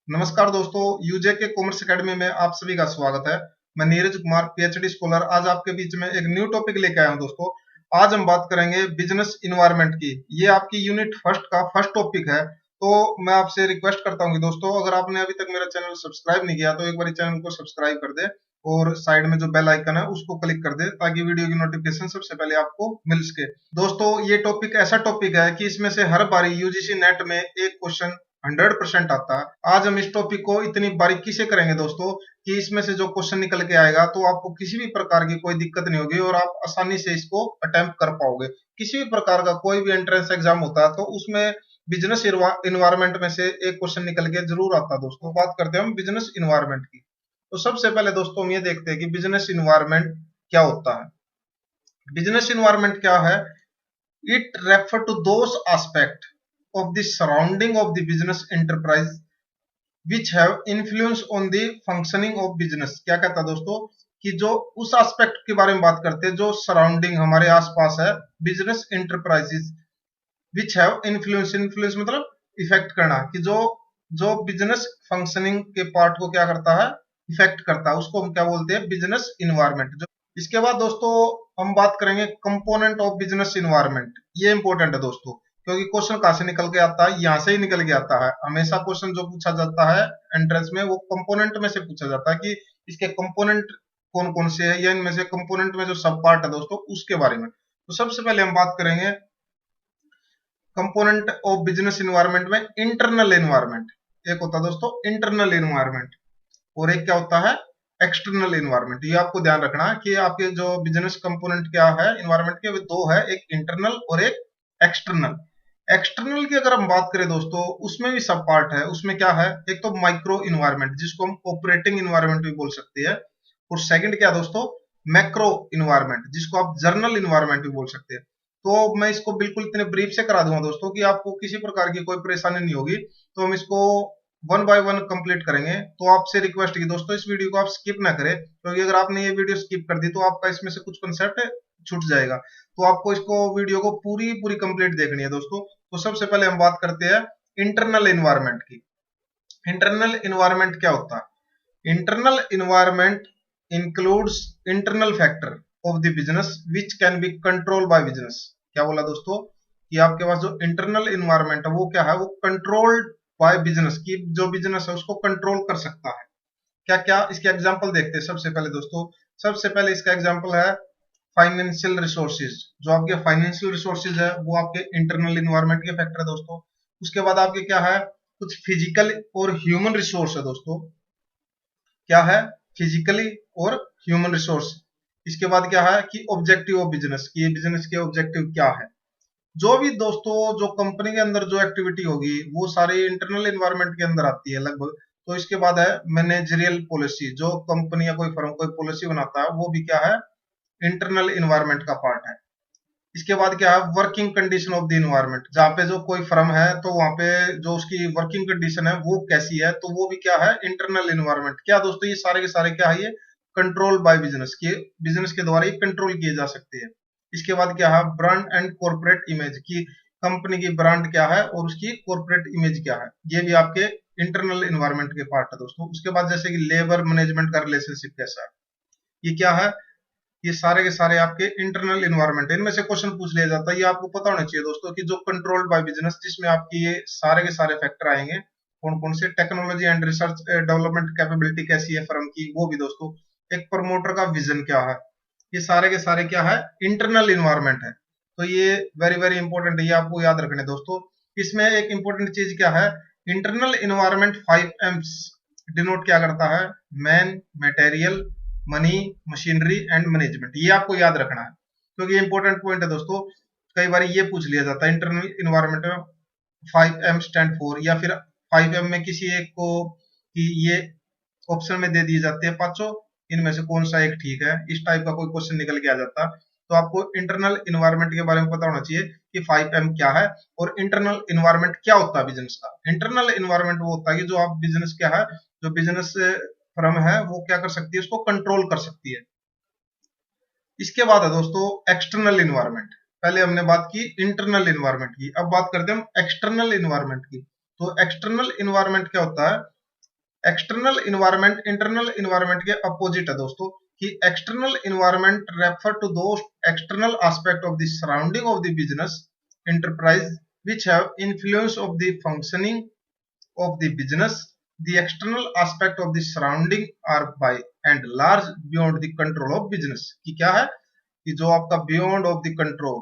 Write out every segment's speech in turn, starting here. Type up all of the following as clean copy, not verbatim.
नमस्कार दोस्तों, यूजे के कॉमर्स एकेडमी में आप सभी का स्वागत है। मैं नीरज कुमार, पीएचडी स्कॉलर, आज आपके बीच में एक न्यू टॉपिक लेके आया हूं दोस्तों। आज हम बात करेंगे बिजनेस इन्वायरमेंट की। ये आपकी यूनिट फर्स्ट का फर्स्ट टॉपिक है। तो मैं आपसे रिक्वेस्ट करता हूँ कि दोस्तों, अगर आपने अभी तक मेरा चैनल सब्सक्राइब नहीं किया तो एक बार चैनल को सब्सक्राइब कर दे और साइड में जो बेल आइकन है उसको क्लिक कर दे, ताकि वीडियो की नोटिफिकेशन सबसे पहले आपको मिल सके। दोस्तों, ये टॉपिक ऐसा टॉपिक है कि इसमें से हर बारी यूजीसी नेट में एक क्वेश्चन 100% आता है। आज हम इस टॉपिक को इतनी बारीकी से करेंगे दोस्तों कि इसमें से जो क्वेश्चन निकल के आएगा तो आपको किसी भी प्रकार की कोई दिक्कत नहीं होगी और आप आसानी से इसको अटेम्प्ट कर पाओगे। किसी भी प्रकार का कोई भी एंट्रेंस एग्जाम होता है तो उसमें बिजनेस इन्वायरमेंट में से एक क्वेश्चन निकल के जरूर आता है। दोस्तों, बात करते हैं हम बिजनेस इन्वायरमेंट की। तो सबसे पहले दोस्तों हम ये देखते हैं कि बिजनेस इन्वायरमेंट क्या होता है। बिजनेस इन्वायरमेंट क्या है? It refer to those aspect of the surrounding of the business enterprise which have influence on the functioning of business। क्या कहता है दोस्तों कि जो उस एस्पेक्ट के बारे में बात करते हैं जो सराउंडिंग हमारे आसपास है, business enterprises which have influence. Influence मतलब इफेक्ट करना, कि जो जो बिजनेस फंक्शनिंग के पार्ट को क्या करता है, इफेक्ट करता है, उसको हम क्या बोलते हैं, बिजनेस इन्वायरमेंट। इसके बाद दोस्तों हम बात करेंगे कंपोनेंट ऑफ बिजनेस इन्वायरमेंट। ये इंपॉर्टेंट है दोस्तों, क्योंकि क्वेश्चन कहां से निकल के आता है, यहां से ही निकल के आता है। हमेशा क्वेश्चन जो पूछा जाता है एंट्रेंस में वो कंपोनेंट में से पूछा जाता है कि इसके कंपोनेंट कौन कौन से है, या इनमें से कंपोनेंट में जो सब पार्ट है दोस्तों उसके बारे में। तो सबसे पहले हम बात करेंगे कंपोनेंट ऑफ बिजनेस इन्वायरमेंट में इंटरनल इन्वायरमेंट। एक होता है दोस्तों इंटरनल इन्वायरमेंट और एक क्या होता है, एक्सटर्नल इन्वायरमेंट। ये आपको ध्यान रखना है कि आपके जो बिजनेस कंपोनेंट क्या है इन्वायरमेंट के, वे दो है, एक इंटरनल और एक एक्सटर्नल। एक्सटर्नल की अगर हम बात करें दोस्तों, उसमें भी सब पार्ट है। उसमें क्या है, एक तो माइक्रो इन्वायरमेंट जिसको हम ऑपरेटिंग इन्वायरमेंट भी बोल सकते हैं, और सेकंड क्या दोस्तों, मैक्रो इन्वायरमेंट जिसको आप जर्नल इन्वायरमेंट भी बोल सकते हैं। तो मैं इसको बिल्कुल इतने ब्रीफ से करा दूंगा दोस्तों कि आपको किसी प्रकार की कोई परेशानी नहीं होगी। तो हम इसको वन बाय वन कंप्लीट करेंगे। तो आपसे रिक्वेस्ट है दोस्तों, इस वीडियो को आप स्किप ना करें, क्योंकि अगर आपने ये वीडियो स्किप कर दी तो आपका इसमें से कुछ कंसेप्ट छूट जाएगा। तो आपको इसको वीडियो को पूरी पूरी कंप्लीट देखनी है दोस्तों। तो सबसे पहले हम बात करते हैं इंटरनल इन्वायरमेंट की। इंटरनल इन्वायरमेंट क्या होता है? Internal environment includes internal factor of the business which can be control by business. क्या बोला दोस्तों कि आपके पास जो इंटरनल इन्वायरमेंट है वो क्या है, वो कंट्रोल्ड बाय बिजनेस, की जो बिजनेस है उसको कंट्रोल कर सकता है। क्या क्या इसके एग्जांपल देखते हैं। सबसे पहले दोस्तों, सबसे पहले इसका एग्जांपल है फाइनेंशियल रिसोर्सेज। जो आपके फाइनेंशियल रिसोर्सेज है वो आपके इंटरनल इन्वायरमेंट के फैक्टर है दोस्तों। उसके बाद आपके क्या है, कुछ फिजिकल और ह्यूमन रिसोर्स है दोस्तों। क्या है, फिजिकली और ह्यूमन रिसोर्स। इसके बाद क्या है कि ऑब्जेक्टिव ऑफ बिजनेस, की बिजनेस के ऑब्जेक्टिव क्या है। जो भी दोस्तों जो कंपनी के अंदर जो एक्टिविटी होगी वो सारी इंटरनल इन्वायरमेंट के अंदर आती है लगभग। तो इसके बाद है मैनेजरियल पॉलिसी। जो कंपनी या कोई फर्म कोई पॉलिसी बनाता है वो भी क्या है, इंटरनल इन्वायरमेंट का पार्ट है। इसके बाद क्या है, working condition of the environment. जहाँ पे जो कोई फर्म है तो वहां पे जो उसकी वर्किंग कंडीशन है वो कैसी है, तो वो भी क्या है, इंटरनल इन्वायरमेंट। क्या दोस्तों, ये सारे के सारे क्या है, ये कंट्रोल बाय बिजनेस के, बिजनेस के द्वारा ये कंट्रोल किए जा सकते हैं। इसके बाद क्या है, ब्रांड एंड कॉर्पोरेट इमेज, की कंपनी की ब्रांड क्या है और उसकी कॉर्पोरेट इमेज क्या है, ये भी आपके इंटरनल इन्वायरमेंट के पार्ट है दोस्तों। उसके बाद जैसे कि लेबर मैनेजमेंट का रिलेशनशिप कैसा है, ये क्या है, ये सारे के सारे आपके इंटरनल इन्वायरमेंट है। इनमें से क्वेश्चन पूछ लिया जाता है। ये आपको पता होना चाहिए दोस्तों कि जो कंट्रोल्ड बाय बिजनेस, जिसमें आपकी ये सारे के सारे फैक्टर आएंगे। कौन कौन से, technology and research development capability कैसी है फर्म की, वो भी दोस्तों। एक प्रमोटर का विजन क्या है, ये सारे के सारे क्या है, इंटरनल इन्वायरमेंट है। तो ये वेरी वेरी इंपॉर्टेंट है, ये आपको याद रखने दोस्तों। इसमें एक इंपॉर्टेंट चीज क्या है, इंटरनल इन्वायरमेंट 5 M's डिनोट क्या करता है, man, material, money, machinery and management. ये आपको याद रखना है क्योंकि ये इंपॉर्टेंट पॉइंट है दोस्तों। कई बार ये पूछ लिया जाता है इंटरनल इन्वायरमेंट में 5M स्टैंड फॉर, या फिर 5M में किसी एक को कि ये ऑप्शन में दे दिए जाते हैं पांचों, इनमें से कौन सा एक ठीक है, इस टाइप का कोई क्वेश्चन निकल के आ जाता। तो आपको इंटरनल इन्वायरमेंट के बारे में पता होना चाहिए कि 5M क्या है और इंटरनल इन्वायरमेंट क्या होता है बिजनेस का। इंटरनल इन्वायरमेंट वो होता है कि जो आप बिजनेस क्या है, जो बिजनेस फर्म है वो क्या कर सकती है, उसको कंट्रोल कर सकती है। इसके बाद है दोस्तों एक्सटर्नल इन्वायरमेंट। पहले हमने बात की इंटरनल इन्वायरमेंट की, अब बात करते हैं हम एक्सटर्नल इन्वायरमेंट की। तो एक्सटर्नल इन्वायरमेंट क्या होता है, एक्सटर्नल इन्वायरमेंट इंटरनल इन्वायरमेंट के अपोजिट है दोस्तों, कि external environment refer to those external aspect of the surrounding of the business enterprise which have influence of the functioning of the business. The external aspect of the surrounding are by and large beyond the control of business. कि क्या है कि जो आपका beyond of the control,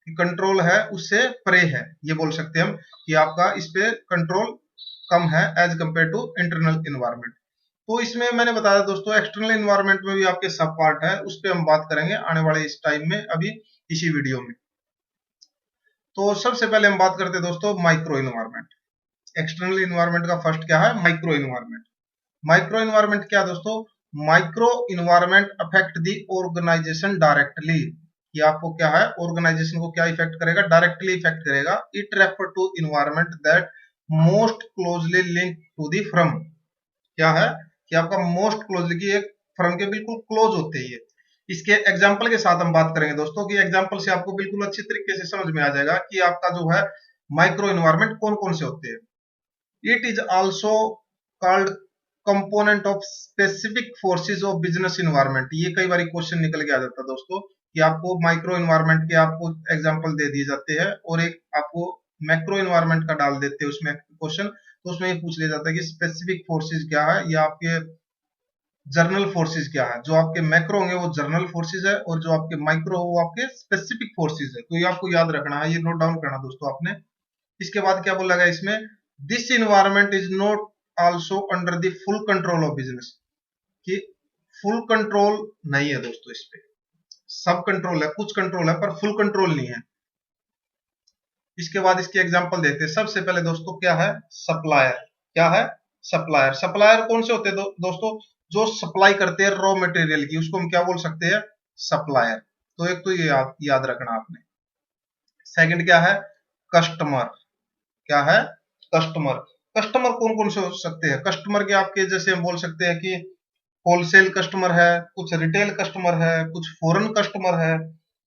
control है उससे परे है, ये बोल सकते हैं हम कि आपका इस पे कंट्रोल कम है as compare to internal environment. तो इसमें मैंने बताया दोस्तों एक्सटर्नल इन्वायरमेंट में भी आपके सब पार्ट है, उस पर हम बात करेंगे आने वाले इस टाइम में, अभी इसी वीडियो में। तो सबसे पहले हम बात करते हैं दोस्तों माइक्रो इन्वायरमेंट। एक्सटर्नल इन्वायरमेंट का फर्स्ट क्या है, माइक्रो इन्वायरमेंट। माइक्रो इन्वायरमेंट क्या दोस्तों, micro environment affect the organisation directly. ये आपको क्या है, ऑर्गेनाइजेशन को क्या इफेक्ट करेगा, डायरेक्टली इफेक्ट करेगा। It refer to environment that most closely link to the firm. क्या है कि आपका मोस्ट क्लोजली, की एक फर्म के बिल्कुल क्लोज होते ही है। इसके एग्जाम्पल के साथ हम बात करेंगे दोस्तों, कि एग्जाम्पल से आपको बिल्कुल अच्छी तरीके से समझ में आ जाएगा कि आपका जो है माइक्रो इन्वायरमेंट कौन कौन से होते हैं। It is also called component of specific forces of business environment. ये कई बार क्वेश्चन निकल के आ जाता है दोस्तों, कि आपको माइक्रो इन्वायरमेंट के आपको एग्जाम्पल दे दिए जाते हैं और एक आपको मैक्रो इन्वायरमेंट का डाल देते हैं उसमें क्वेश्चन, तो उसमें ये पूछ लिया जाता है कि स्पेसिफिक फोर्सेस क्या है, या आपके जर्नल फोर्सेस क्या है। जो आपके मैक्रो होंगे वो जर्नल फोर्सेस है, और जो आपके माइक्रो वो आपके स्पेसिफिक फोर्सेस है। तो ये आपको याद रखना है, ये नोट डाउन करना दोस्तों आपने। इसके बाद क्या बोला गया इसमें, this environment is not also under the full control of business. कि फुल कंट्रोल नहीं है दोस्तों, इस पे सब कंट्रोल है, कुछ कंट्रोल है पर फुल कंट्रोल नहीं है। इसके बाद इसके एग्जांपल देखते हैं। सबसे पहले दोस्तों क्या है, सप्लायर। क्या है, सप्लायर। सप्लायर कौन से होते हैं दोस्तों, जो सप्लाई करते हैं रॉ मटेरियल की, उसको हम क्या बोल सकते हैं, सप्लायर। तो एक तो ये याद रखना आपने। सेकंड क्या है, कस्टमर। क्या है, कस्टमर। कस्टमर कौन कौन से हो सकते हैं, कस्टमर के आपके जैसे हम बोल सकते हैं कि होलसेल कस्टमर है, कुछ रिटेल कस्टमर है, कुछ फॉरेन कस्टमर है।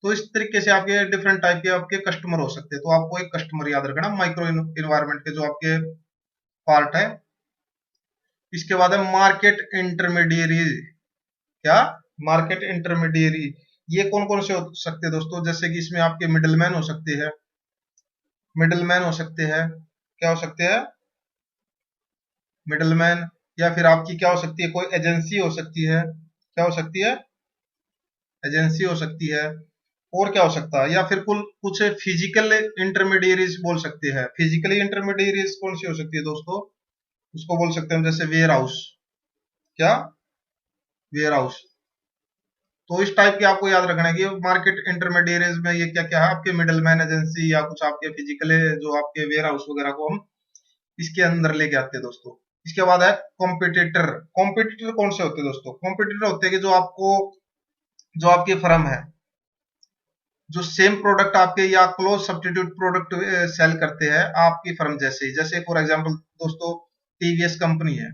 तो इस तरीके से आपके डिफरेंट टाइप के आपके कस्टमर हो सकते हैं। तो आपको एक कस्टमर याद रखना माइक्रो इन्वायरमेंट के जो आपके पार्ट है। इसके बाद है मार्केट इंटरमीडियरी। क्या, मार्केट इंटरमीडियरी। ये कौन कौन से हो सकते हैं दोस्तों, जैसे कि इसमें आपके मिडलमैन हो सकते हैं, मिडलमैन हो सकते हैं। क्या हो सकते हैं, मिडलमैन। या फिर आपकी क्या हो सकती है, कोई एजेंसी हो सकती है। क्या हो सकती है, एजेंसी हो सकती है। और क्या हो सकता है, या फिर कुछ फिजिकल इंटरमीडियरीज बोल सकते हैं। फिजिकली इंटरमीडियरीज कौन सी हो सकती है दोस्तों, उसको बोल सकते हैं जैसे वेयर हाउस। क्या, वेयर हाउस। तो इस टाइप के आपको याद रखना है कि मार्केट इंटरमीडियरीज में ये क्या क्या है, आपके मिडलमैन एजेंसी या कुछ आपके फिजिकल जो आपके वेयर हाउस वगैरह को हम इसके अंदर लेके आते हैं दोस्तों। इसके बाद है कॉम्पिटिटर। कॉम्पिटिटर कौन से होते हैं दोस्तों, कॉम्पिटिटर होते हैं कि जो आपको, जो आपकी फर्म है, जो सेम प्रोडक्ट आपके या क्लोज सब्स्टिट्यूट प्रोडक्ट सेल करते हैं आपकी फर्म जैसे। जैसे फॉर एग्जांपल दोस्तों टीवीएस कंपनी है,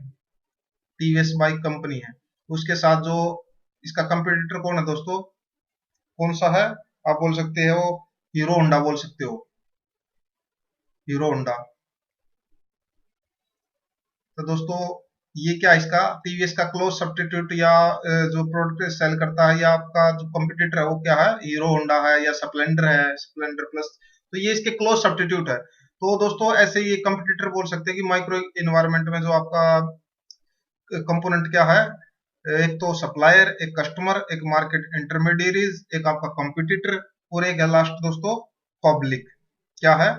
टीवीएस बाइक कंपनी है, उसके साथ जो इसका कंपटीटर कौन है दोस्तों, कौन सा है, आप बोल सकते हो हीरो होंडा बोल सकते हो, हीरो होंडा। तो दोस्तों ये क्या, इसका टीवीएस का क्लोज सब्स्टिट्यूट या जो प्रोडक्ट सेल करता है या आपका जो कंपटीटर है वो क्या है, हीरो होंडा है या स्प्लेंडर है, स्प्लेंडर प्लस। तो ये इसके क्लोज सब्स्टिट्यूट है। तो दोस्तों ऐसे ये कंपटीटर बोल सकते हैं कि माइक्रो इन्वायरमेंट में जो आपका कंपोनेंट क्या है, एक तो सप्लायर, एक कस्टमर, एक मार्केट इंटरमीडियरीज, एक आपका कंपटीटर, और एक है लास्ट दोस्तों पब्लिक। क्या है,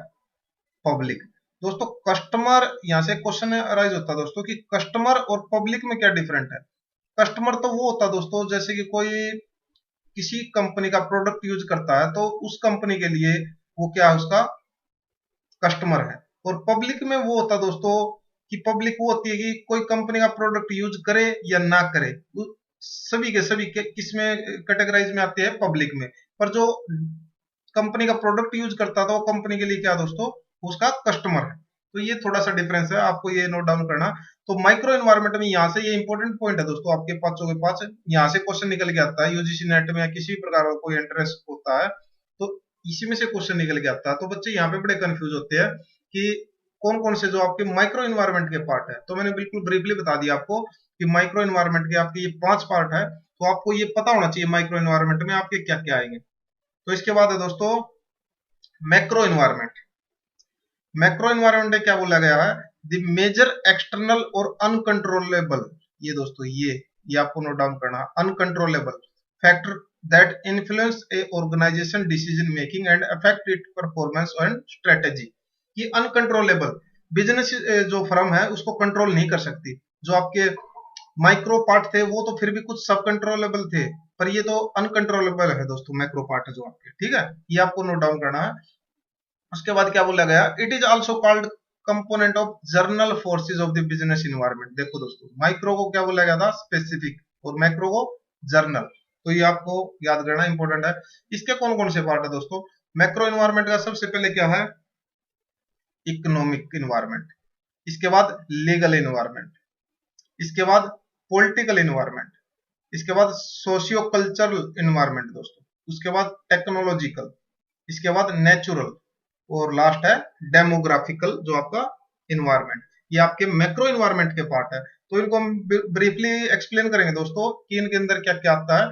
पब्लिक। दोस्तों कस्टमर, यहां से क्वेश्चन अराइज होता है दोस्तों कि कस्टमर और पब्लिक में क्या डिफरेंट है। कस्टमर तो वो होता है दोस्तों जैसे कि कोई किसी कंपनी का प्रोडक्ट यूज करता है तो उस कंपनी के लिए वो क्या है, उसका कस्टमर है। और पब्लिक में वो होता है दोस्तों कि पब्लिक वो होती है कि कोई कंपनी का प्रोडक्ट यूज करे या ना करे, सभी के सभी किसमें कैटेगराइज में आते हैं, पब्लिक में। पर जो कंपनी का प्रोडक्ट यूज करता था वो कंपनी के लिए क्या दोस्तों, उसका कस्टमर है। तो ये थोड़ा सा डिफरेंस है, आपको ये नोट डाउन करना। तो माइक्रो एनवायरनमेंट में यहाँ से ये इंपॉर्टेंट पॉइंट है दोस्तों, आपके पांचों के पास यहाँ से क्वेश्चन निकल के आता है। यूजीसी नेट में या किसी भी प्रकार का कोई इंटरेस्ट होता है तो इसी में से क्वेश्चन निकल के आता है। तो बच्चे यहाँ पे बड़े कंफ्यूज होते हैं कि कौन कौन से जो आपके माइक्रो इन्वायरमेंट के पार्ट है। तो मैंने बिल्कुल ब्रीफली बता दिया आपको कि माइक्रो इन्वायरमेंट के आपके ये 5 पार्ट है, तो आपको ये पता होना चाहिए माइक्रो इन्वायरमेंट में आपके क्या क्या आएंगे। तो इसके बाद है दोस्तों मैक्रो इन्वायरमेंट। मैक्रो इन्वायरमेंट में क्या बोला गया है, द मेजर एक्सटर्नल और अनकंट्रोलेबल, ये दोस्तों ये आपको नोट डाउन करना, uncontrollable factor that influence a organisation decision making and affect it performance and strategy. ये अनकंट्रोलेबल बिजनेस जो फर्म है उसको कंट्रोल नहीं कर सकती। जो आपके माइक्रो पार्ट थे वो तो फिर भी कुछ सब कंट्रोलेबल थे, पर ये तो अनकंट्रोलेबल है दोस्तों, मैक्रो पार्ट है जो आपके, ठीक है, ये आपको नोट डाउन करना है। उसके बाद क्या बोला गया, it is also called component of journal forces of the business environment. देखो दोस्तों, माइक्रो को क्या बोला गया था, स्पेसिफिक, और मैक्रो को जर्नल। तो ये आपको याद करना इंपॉर्टेंट है। इसके कौन कौन से पार्ट है दोस्तों, मैक्रो इन्वायरमेंट का सबसे पहले क्या है, इकोनॉमिक इन्वायरमेंट, इसके बाद लीगल इन्वायरमेंट, इसके बाद पॉलिटिकल इन्वायरमेंट, इसके बाद सोशियो कल्चरल इन्वायरमेंट दोस्तों, उसके बाद टेक्नोलॉजिकल, इसके बाद नेचुरल, और लास्ट है डेमोग्राफिकल जो आपका इन्वायरमेंट। ये आपके मैक्रो इन्वायरमेंट के पार्ट है। तो इनको हम ब्रीफली एक्सप्लेन करेंगे दोस्तों कि इनके अंदर क्या क्या आता है।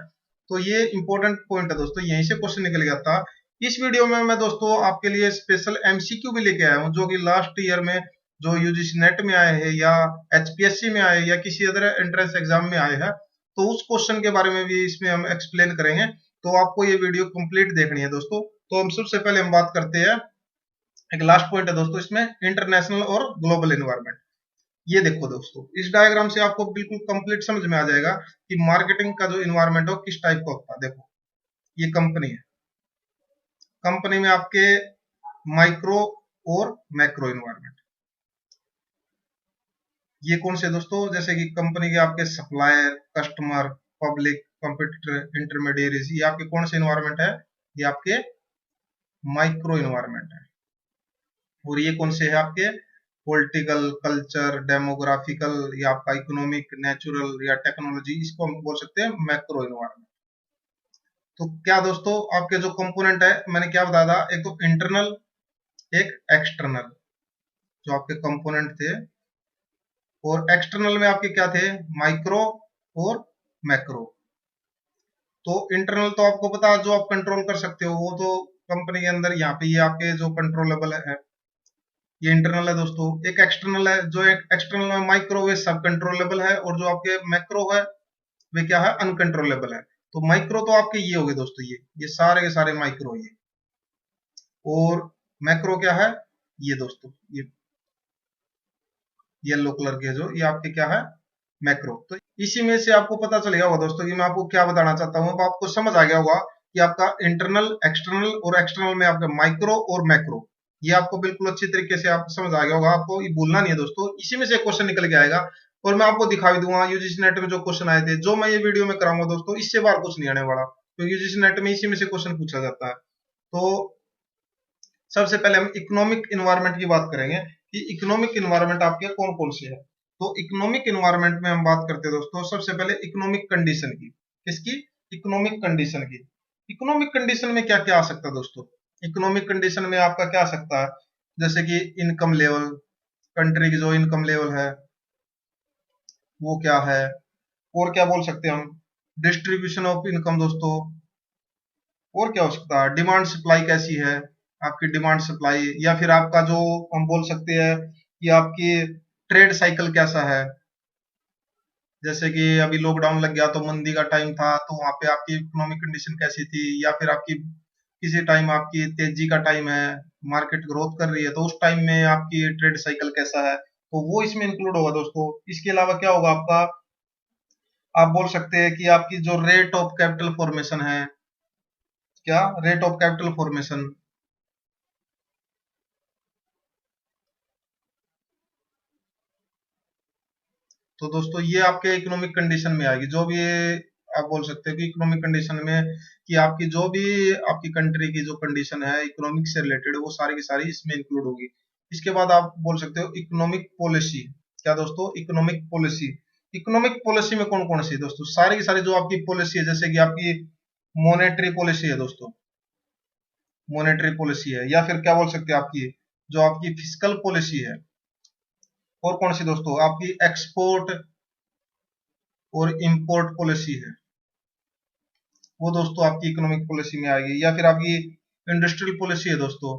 तो ये इंपॉर्टेंट पॉइंट है दोस्तों, यहीं से क्वेश्चन निकल गया था। इस वीडियो में मैं दोस्तों आपके लिए स्पेशल एमसीक्यू भी लेके आया हूँ, जो कि लास्ट ईयर में जो यूजीसी नेट में आए हैं या एचपीएससी में आए या किसी अदर एंट्रेंस एग्जाम में आए हैं, तो उस क्वेश्चन के बारे में भी इसमें हम एक्सप्लेन करेंगे। तो आपको ये वीडियो कंप्लीट देखनी है दोस्तों। तो हम सबसे पहले हम बात करते हैं, एक लास्ट पॉइंट है दोस्तों इसमें, इंटरनेशनल और ग्लोबल एनवायरनमेंट। ये देखो दोस्तों, इस डायग्राम से आपको बिल्कुल कंप्लीट समझ में आ जाएगा कि मार्केटिंग का जो इन्वायरमेंट हो किस टाइप का होता है। देखो ये कंपनी है, कंपनी में आपके माइक्रो और मैक्रो इन्वायरमेंट। ये कौन से दोस्तों, जैसे कि कंपनी के आपके सप्लायर, कस्टमर, पब्लिक, कंपटीटर, इंटरमीडिएरीज, ये आपके कौन से इन्वायरमेंट है, ये आपके माइक्रो इन्वायरमेंट है। और ये कौन से है आपके पॉलिटिकल, कल्चर, डेमोग्राफिकल, या आपका इकोनॉमिक, नेचुरल या टेक्नोलॉजी, इसको हम बोल सकते हैं मैक्रो इन्वायरमेंट। तो क्या दोस्तों, आपके जो कंपोनेंट है मैंने क्या बताया था, एक तो इंटरनल, एक एक्सटर्नल, जो आपके कंपोनेंट थे। और एक्सटर्नल में आपके क्या थे, माइक्रो और मैक्रो। तो इंटरनल तो आपको पता जो आप कंट्रोल कर सकते हो, वो तो कंपनी के अंदर यहाँ पे ये आपके जो कंट्रोलेबल है, ये इंटरनल है दोस्तों। एक एक्सटर्नल है, जो एक एक्सटर्नल में माइक्रो वे सब कंट्रोलेबल है, और जो आपके मैक्रो है वे क्या है, अनकंट्रोलेबल है। तो माइक्रो तो आपके ये हो गए दोस्तों, ये सारे के सारे माइक्रो ये। और मैक्रो क्या है, ये दोस्तों, ये येलो कलर के जो ये आपके क्या है, मैक्रो। तो इसी में से आपको पता चल गया होगा दोस्तों कि मैं आपको क्या बताना चाहता हूँ। अब आपको समझ आ गया होगा कि आपका इंटरनल, एक्सटर्नल, और एक्सटर्नल में आपका माइक्रो और मैक्रो, ये आपको बिल्कुल अच्छी तरीके से आपको समझ आ गया होगा। आपको ये भूलना नहीं है दोस्तों, इसी में से क्वेश्चन निकल के आएगा। और मैं आपको दिखा भी दूंगा यूजीसी नेट में जो क्वेश्चन आए थे, जो मैं ये वीडियो में कराऊंगा दोस्तों, इससे बाहर कुछ नहीं आने वाला, तो यूजीसी नेट में इसी में से क्वेश्चन पूछा जाता है। तो सबसे पहले हम इकोनॉमिक इन्वायरमेंट की बात करेंगे कि इकोनॉमिक इन्वायरमेंट आपके कौन कौन से है। तो इकोनॉमिक इन्वायरमेंट में हम बात करते हैं दोस्तों, सबसे पहले इकोनॉमिक कंडीशन की। किसकी, इकोनॉमिक कंडीशन की। इकोनॉमिक कंडीशन में क्या क्या आ सकता है दोस्तों, इकोनॉमिक कंडीशन में आपका क्या आ सकता है, जैसे कि इनकम लेवल, कंट्री की जो इनकम लेवल है वो क्या है। और क्या बोल सकते हैं हम, डिस्ट्रीब्यूशन ऑफ इनकम दोस्तों। और क्या हो सकता है, डिमांड सप्लाई कैसी है, आपकी डिमांड सप्लाई, या फिर आपका जो हम बोल सकते हैं कि आपकी ट्रेड साइकिल कैसा है। जैसे कि अभी लॉकडाउन लग गया तो मंदी का टाइम था, तो वहां पे आपकी इकोनॉमिक कंडीशन कैसी थी, या फिर आपकी किसी टाइम आपकी तेजी का टाइम है, मार्केट ग्रोथ कर रही है, तो उस टाइम में आपकी ट्रेड साइकिल कैसा है, तो वो इसमें इंक्लूड होगा दोस्तों। इसके अलावा क्या होगा आपका, आप बोल सकते हैं कि आपकी जो रेट ऑफ कैपिटल फॉर्मेशन है, क्या रेट ऑफ कैपिटल फॉर्मेशन, तो दोस्तों ये आपके इकोनॉमिक कंडीशन में आएगी। जो भी आप बोल सकते हैं कि इकोनॉमिक कंडीशन में, कि आपकी जो भी आपकी कंट्री की जो कंडीशन है इकोनॉमिक से रिलेटेड, वो सारी की सारी इसमें इंक्लूड होगी। इसके बाद आप बोल सकते हो इकोनॉमिक पॉलिसी। क्या दोस्तों, इकोनॉमिक पॉलिसी। इकोनॉमिक पॉलिसी में कौन कौन सी दोस्तों, सारी की सारी जो आपकी पॉलिसी है, जैसे कि आपकी मॉनेटरी पॉलिसी है दोस्तों, मॉनेटरी पॉलिसी है, या फिर क्या बोल सकते हैं आपकी जो आपकी फिस्कल पॉलिसी है, और कौन सी दोस्तों आपकी एक्सपोर्ट और इंपोर्ट पॉलिसी है, वो दोस्तों आपकी इकोनॉमिक पॉलिसी में आएगी। या फिर आपकी इंडस्ट्रियल पॉलिसी है दोस्तों,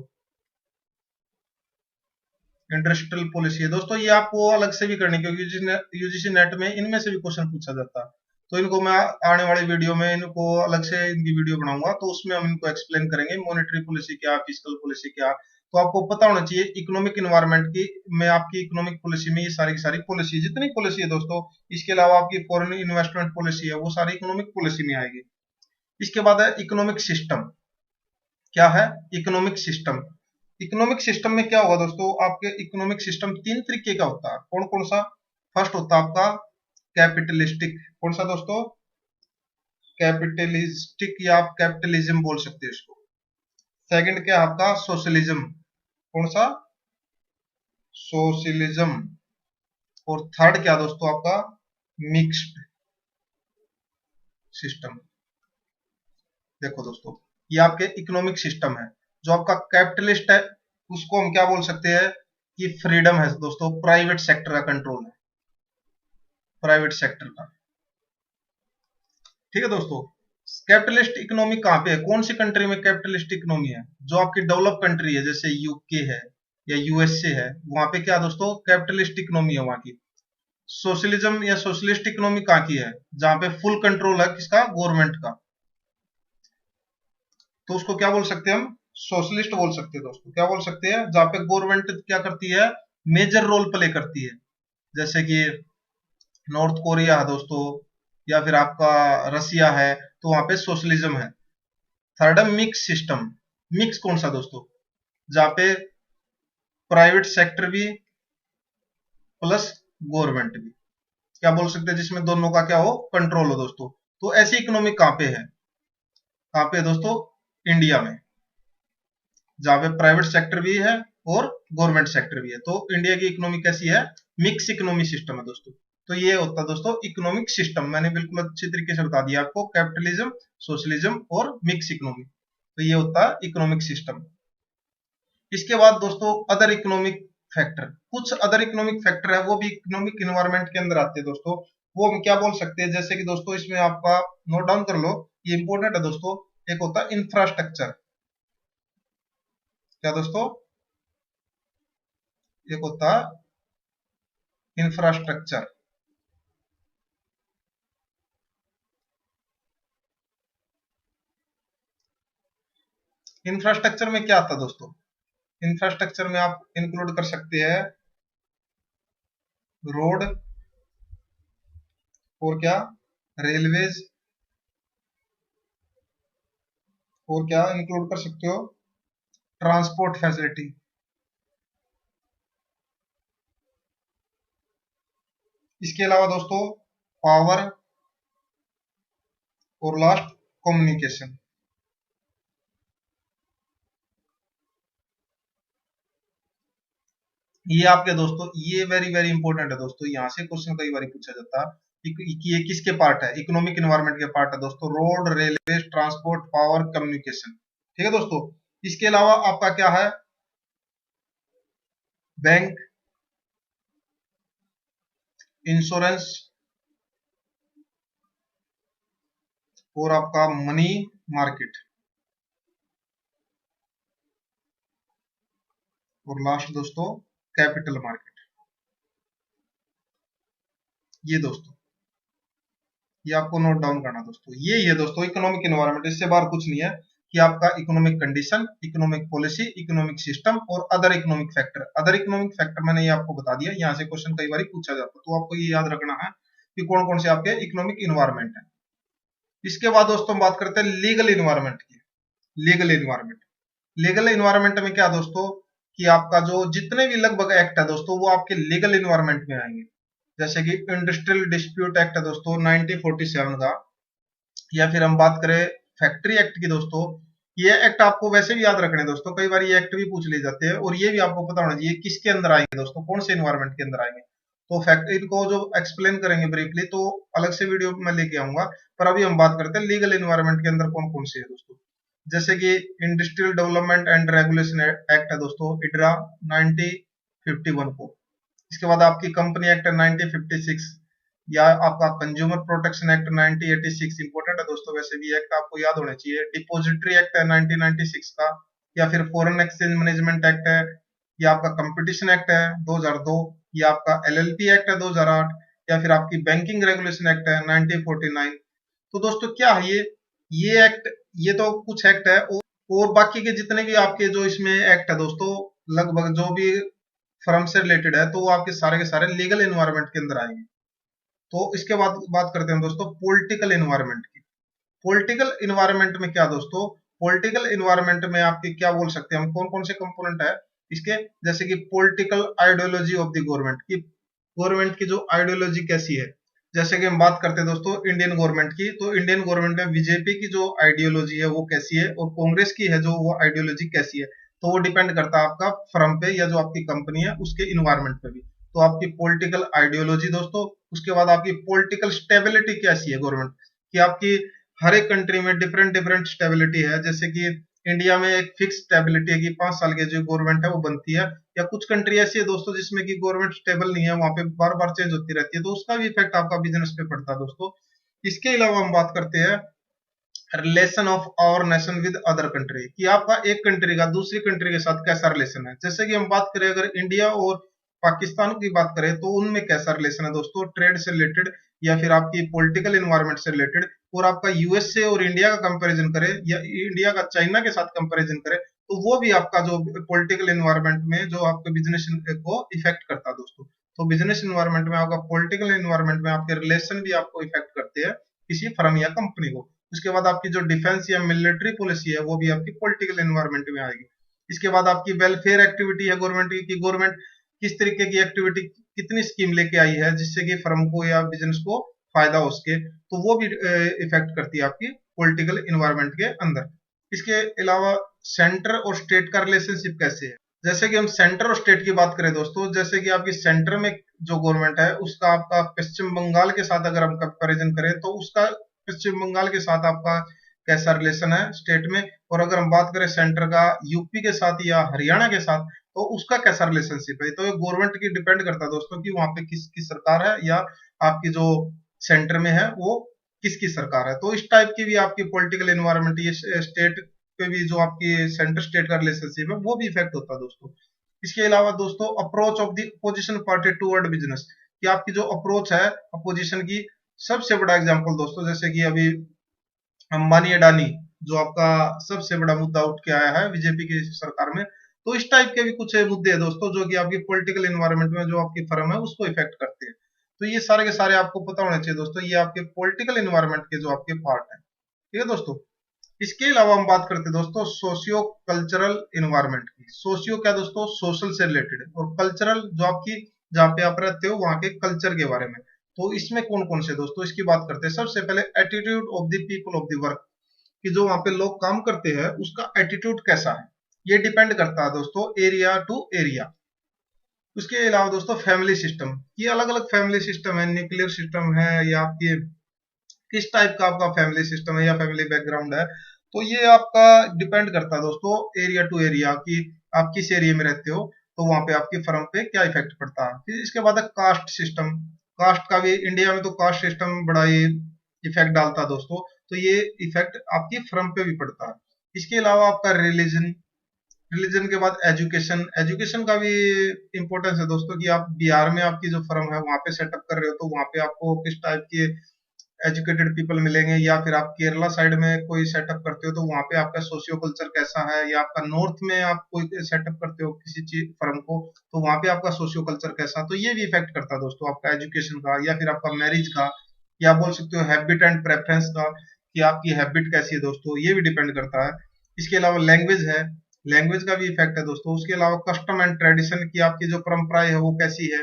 इंडस्ट्रियल पॉलिसी है दोस्तों, ये आपको अलग से भी करनी, क्योंकि यूजीसी नेट में इनमें से भी क्वेश्चन पूछा जाता है। तो इनको मैं आने वाले वीडियो में इनको अलग से इनकी वीडियो बनाऊंगा, तो उसमें हम इनको एक्सप्लेन करेंगे, मॉनेटरी पॉलिसी क्या, फिस्कल पॉलिसी क्या। तो आपको पता होना चाहिए इकोनॉमिक इन्वायरमेंट की में, आपकी इकोनॉमिक पॉलिसी में ये सारी की सारी पॉलिसी, जितनी पॉलिसी है दोस्तों, इसके अलावा आपकी फॉरेन इन्वेस्टमेंट पॉलिसी है, वो सारी इकोनॉमिक पॉलिसी में आएगी। इसके बाद है इकोनॉमिक सिस्टम। क्या है इकोनॉमिक सिस्टम? इकोनॉमिक सिस्टम में क्या होगा दोस्तों, आपके इकोनॉमिक सिस्टम तीन तरीके का होता है। कौन कौन सा? फर्स्ट होता है आपका कैपिटलिस्टिक। कौन सा दोस्तों? कैपिटलिस्टिक, या आप कैपिटलिज्म बोल सकते हैं इसको। सेकंड क्या है आपका? सोशलिज्म। कौन सा? सोशलिज्म। और थर्ड क्या दोस्तों आपका? Mixed system. देखो दोस्तों, ये आपके इकोनॉमिक सिस्टम है। जो आपका कैपिटलिस्ट है उसको हम क्या बोल सकते हैं कि फ्रीडम है दोस्तों, प्राइवेट सेक्टर का कंट्रोल है, प्राइवेट सेक्टर का। ठीक है दोस्तों, कैपिटलिस्ट इकोनॉमी कहाँ पे है, कौन सी कंट्री में कैपिटलिस्ट इकोनॉमी है? जो आपकी डेवलप कंट्री है, जैसे यूके है या यूएसए है, वहां पे क्या दोस्तों कैपिटलिस्ट इकोनॉमी है वहां की। सोशलिज्म या सोशलिस्ट इकोनॉमी कहाँ की है? जहां पे फुल कंट्रोल है किसका? गवर्नमेंट का। तो उसको क्या बोल सकते हैं हम? सोशलिस्ट बोल सकते हैं दोस्तों। क्या बोल सकते हैं? जहां पे गवर्नमेंट क्या करती है? मेजर रोल प्ले करती है, जैसे कि नॉर्थ कोरिया है दोस्तों, या फिर आपका रसिया है, तो वहां पे सोशलिज्म है। थर्ड है मिक्स सिस्टम। मिक्स कौन सा दोस्तों? जहां पे प्राइवेट सेक्टर भी प्लस गवर्नमेंट भी, क्या बोल सकते हैं, जिसमें दोनों का क्या हो? कंट्रोल हो दोस्तों। तो ऐसी इकोनॉमी कहां पे है? कहां पे दोस्तों? इंडिया में, जहां पे प्राइवेट सेक्टर भी है और गवर्नमेंट सेक्टर भी है। तो इंडिया की इकोनॉमी कैसी है? मिक्स इकोनॉमी सिस्टम है दोस्तों। तो ये होता है दोस्तों इकोनॉमिक सिस्टम। मैंने बिल्कुल अच्छी तरीके से बता दिया आपको, कैपिटलिज्म, सोशलिज्म और मिक्स इकोनॉमी। तो ये होता है इकोनॉमिक सिस्टम। इसके बाद दोस्तों अदर इकोनॉमिक फैक्टर, कुछ अदर इकोनॉमिक फैक्टर है, वो भी इकोनॉमिक इन्वायरमेंट के अंदर आते हैं दोस्तों। वो हम क्या बोल सकते हैं, जैसे कि दोस्तों इसमें आपका नोट डाउन कर लो, ये इंपॉर्टेंट है दोस्तों। एक होता है इंफ्रास्ट्रक्चर। क्या दोस्तों? एक होता है इंफ्रास्ट्रक्चर। इंफ्रास्ट्रक्चर में क्या आता है दोस्तों? इंफ्रास्ट्रक्चर में आप इंक्लूड कर सकते हैं रोड, और क्या? रेलवेज, और क्या इंक्लूड कर सकते हो? Transport facility. इसके अलावा दोस्तों पावर, और लास्ट कम्युनिकेशन। ये आपके दोस्तों, ये वेरी वेरी इंपॉर्टेंट है दोस्तों, यहाँ से क्वेश्चन कई बार पूछा जाता है कि ये किसके पार्ट है? इकोनॉमिक एनवायरनमेंट के पार्ट है दोस्तों, road, railway, transport, power, communication. ठीक है दोस्तों, इसके अलावा आपका क्या है? बैंक, इंश्योरेंस, और आपका मनी मार्केट, और लास्ट दोस्तों कैपिटल मार्केट। ये दोस्तों, ये आपको नोट डाउन करना दोस्तों। ये है दोस्तों इकोनॉमिक एनवायरनमेंट, इससे बाहर कुछ नहीं है। कि आपका economic condition, economic policy, economic system और other economic factor. Other economic factor मैंने ये आपको बता दिया, यहाँ से क्वेश्चन कई बार पूछा जाता है, तो आपको ये याद रखना है कि कौन कौन से आपके इकोनॉमिक इन्वायरमेंट है। इसके बाद दोस्तों हम बात करते हैं लीगल इन्वायरमेंट की। लीगल इन्वायरमेंट, लीगल इन्वायरमेंट में क्या दोस्तों, कि आपका जो जितने भी लगभग एक्ट है दोस्तों, वो आपके लीगल इन्वायरमेंट में आएंगे। जैसे कि इंडस्ट्रियल डिस्प्यूट एक्ट है दोस्तों 1947 का, या फिर हम बात करें फैक्ट्री एक्ट की दोस्तों। ये एक्ट आपको वैसे भी याद रखने दोस्तों, कई बार ये एक्ट भी पूछ लिए जाते हैं, और ये भी आपको पता होना चाहिए किसके अंदर आएंगे दोस्तों, कौन से इन्वायरमेंट के अंदर आएंगे। तो फैक्ट इनको जो एक्सप्लेन करेंगे ब्रीफली, तो अलग से वीडियो में लेके आऊंगा। पर अभी हम बात करते हैं लीगल इन्वायरमेंट के अंदर कौन कौन से है दोस्तों। जैसे कि industrial development and regulation act है दोस्तों, इडरा 1951 को। इसके बाद आपकी कंपनी एक्ट है 1956, या आपका कंज्यूमर प्रोटेक्शन एक्ट 1986 इंपोर्टेंट है दोस्तों, वैसे भी एक्ट आपको याद होने चाहिए। डिपोजिटरी एक्ट है 1996 का, या फिर फॉरेन एक्सचेंज मैनेजमेंट एक्ट है, या आपका कंपटीशन एक्ट है 2002, या आपका एलएलपी एक्ट है 2008, या फिर आपकी बैंकिंग रेगुलेशन एक्ट है 1949। तो दोस्तों क्या है ये एक्ट, ये तो कुछ एक्ट है, और बाकी के जितने भी आपके जो इसमें एक्ट है दोस्तों, लगभग जो भी फर्म से रिलेटेड है, तो वो आपके सारे के सारे लीगल एनवायरनमेंट के अंदर आएंगे। तो इसके बाद बात करते हैं दोस्तों पॉलिटिकल एनवायरनमेंट की। पॉलिटिकल एनवायरनमेंट में क्या दोस्तों, पॉलिटिकल एनवायरनमेंट में आपके क्या बोल सकते हैं हम, कौन कौन से कंपोनेंट है इसके, जैसे कि political ideology of the government की, गवर्नमेंट की जो आइडियोलॉजी कैसी है। जैसे कि हम बात करते हैं दोस्तों इंडियन गवर्नमेंट की, तो इंडियन गवर्नमेंट में बीजेपी की जो आइडियोलॉजी है वो कैसी है, और कांग्रेस की है जो वो आइडियोलॉजी कैसी है, तो वो डिपेंड करता है आपका फर्म पे या जो आपकी कंपनी है उसके इन्वायरमेंट पे भी। तो आपकी पॉलिटिकल आइडियोलॉजी दोस्तों, उसके बाद आपकी पॉलिटिकल स्टेबिलिटी कैसी है गवर्नमेंट की, आपकी हर एक कंट्री में डिफरेंट डिफरेंट स्टेबिलिटी है। जैसे कि इंडिया में एक फिक्स स्टेबिलिटी है कि 5 साल की जो गवर्नमेंट है वो बनती है, या कुछ कंट्री ऐसी है दोस्तों जिसमें कि गवर्नमेंट स्टेबल नहीं है, वहां पे बार बार चेंज होती रहती है, तो उसका भी इफेक्ट आपका बिजनेस पे पड़ता है दोस्तों। इसके अलावा हम बात करते हैं relation of our nation with other country, कि आपका एक कंट्री का दूसरी कंट्री के साथ कैसा रिलेशन है। जैसे कि हम बात करें अगर इंडिया और पाकिस्तान की बात करें, तो उनमें कैसा रिलेशन है दोस्तों, ट्रेड से रिलेटेड या फिर आपकी पॉलिटिकल एनवायरनमेंट से रिलेटेड। और आपका यूएसए और इंडिया का कंपैरिजन करें, या इंडिया का चाइना के साथ कंपैरिजन करें, तो वो भी आपका जो पॉलिटिकल एनवायरनमेंट में जो आपके बिजनेस को इफेक्ट करता है दोस्तों। तो बिजनेस एनवायरनमेंट में आपका पॉलिटिकल एनवायरनमेंट में आपके रिलेशन भी आपको इफेक्ट करते हैं किसी फर्म या कंपनी को। उसके बाद आपकी जो डिफेंस या मिलिट्री पॉलिसी है वो भी आपकी पॉलिटिकल एनवायरनमेंट में आएगी। इसके बाद आपकी वेलफेयर एक्टिविटी है गवर्नमेंट की गवर्नमेंट किस तरीके की एक्टिविटी, कितनी स्कीम लेके आई है जिससे कि फर्म को या बिजनेस को फायदा हो सके, तो वो भी इफेक्ट करती है आपकी पॉलिटिकल एनवायरनमेंट के अंदर। इसके अलावा सेंटर और स्टेट का रिलेशनशिप कैसे है। जैसे कि हम सेंटर और स्टेट की बात करें दोस्तों, जैसे कि आपकी सेंटर में जो गवर्नमेंट है उसका आपका पश्चिम बंगाल के साथ अगर हम कंपेरिजन करें, तो उसका पश्चिम बंगाल के साथ आपका कैसा रिलेशन है स्टेट में। और अगर हम बात करें सेंटर का यूपी के साथ या हरियाणा के साथ, तो उसका कैसा रिलेशनशिप है। तो ये गवर्नमेंट की डिपेंड करता है दोस्तों कि वहां पे किसकी सरकार है, या आपकी जो सेंटर में है वो किसकी सरकार है। तो इस टाइप की भी आपकी पॉलिटिकल एनवायरनमेंट, ये स्टेट पे भी जो आपकी सेंटर स्टेट का रिलेशनशिप है वो भी इफेक्ट होता है दोस्तों। इसके अलावा दोस्तों approach of the opposition party toward business, कि आपकी जो अप्रोच है अपोजिशन की। सबसे बड़ा एग्जांपल दोस्तों, जैसे कि अभी अंबानी अडानी जो आपका सबसे बड़ा मुद्दा उठ के आया है बीजेपी की सरकार में, तो इस टाइप के भी कुछ मुद्दे हैं दोस्तों जो कि आपकी पॉलिटिकल एनवायरनमेंट में जो आपकी फर्म है उसको इफेक्ट करते हैं। तो ये सारे के सारे आपको पता होने चाहिए दोस्तों, ये आपके पॉलिटिकल एनवायरनमेंट के जो आपके पार्ट है, ठीक है दोस्तों। इसके अलावा हम बात करते हैं दोस्तों सोशियो कल्चरल इन्वायरमेंट की। सोशियो क्या दोस्तों, सोशल से रिलेटेड है, और कल्चरल जो आपकी जहाँ पे आप रहते हो वहां के कल्चर के बारे में। तो इसमें कौन कौन से दोस्तों इसकी बात करते हैं। सबसे पहले attitude of the people of the work, कि जो वहां पे लोग काम करते हैं उसका एटीट्यूड कैसा है, ये डिपेंड करता है दोस्तों एरिया टू एरिया। उसके अलावा दोस्तों फैमिली सिस्टम, ये अलग अलग फैमिली सिस्टम है, न्यूक्लियर सिस्टम है, या आपकी किस टाइप का आपका फैमिली सिस्टम है या फैमिली बैकग्राउंड है। तो ये आपका डिपेंड करता है दोस्तों एरिया टू एरिया, कि आप किस एरिया में रहते हो, तो वहां पे आपकी फर्म पे क्या इफेक्ट पड़ता है। फिर इसके बाद है कास्ट सिस्टम। कास्ट का भी इंडिया में तो कास्ट सिस्टम बड़ा ही इफेक्ट डालता है दोस्तों, तो ये इफेक्ट आपकी फर्म पे भी पड़ता है। इसके अलावा आपका रिलीजन, रिलीजन के बाद एजुकेशन, एजुकेशन का भी इंपॉर्टेंस है दोस्तों, कि आप बिहार में आपकी जो फर्म है वहां पे सेटअप कर रहे हो, तो वहां पे आपको किस टाइप की एजुकेटेड पीपल मिलेंगे, या फिर आप केरला साइड में कोई सेटअप करते हो तो वहां पे आपका सोशियो कल्चर कैसा है, या आपका नॉर्थ में आप कोई सेटअप करते हो किसी चीज फर्म को, तो वहां पे आपका सोशियो कल्चर कैसा। तो ये भी इफेक्ट करता है दोस्तों आपका एजुकेशन का, या फिर आपका मैरिज का, या बोल सकते हो हैबिट एंड प्रेफरेंस का, कि आपकी हैबिट कैसी है दोस्तों, ये भी डिपेंड करता है। इसके अलावा लैंग्वेज है, लैंग्वेज का भी इफेक्ट है दोस्तों। उसके अलावा कस्टम एंड ट्रेडिशन, की आपकी जो परंपराएं है वो कैसी है,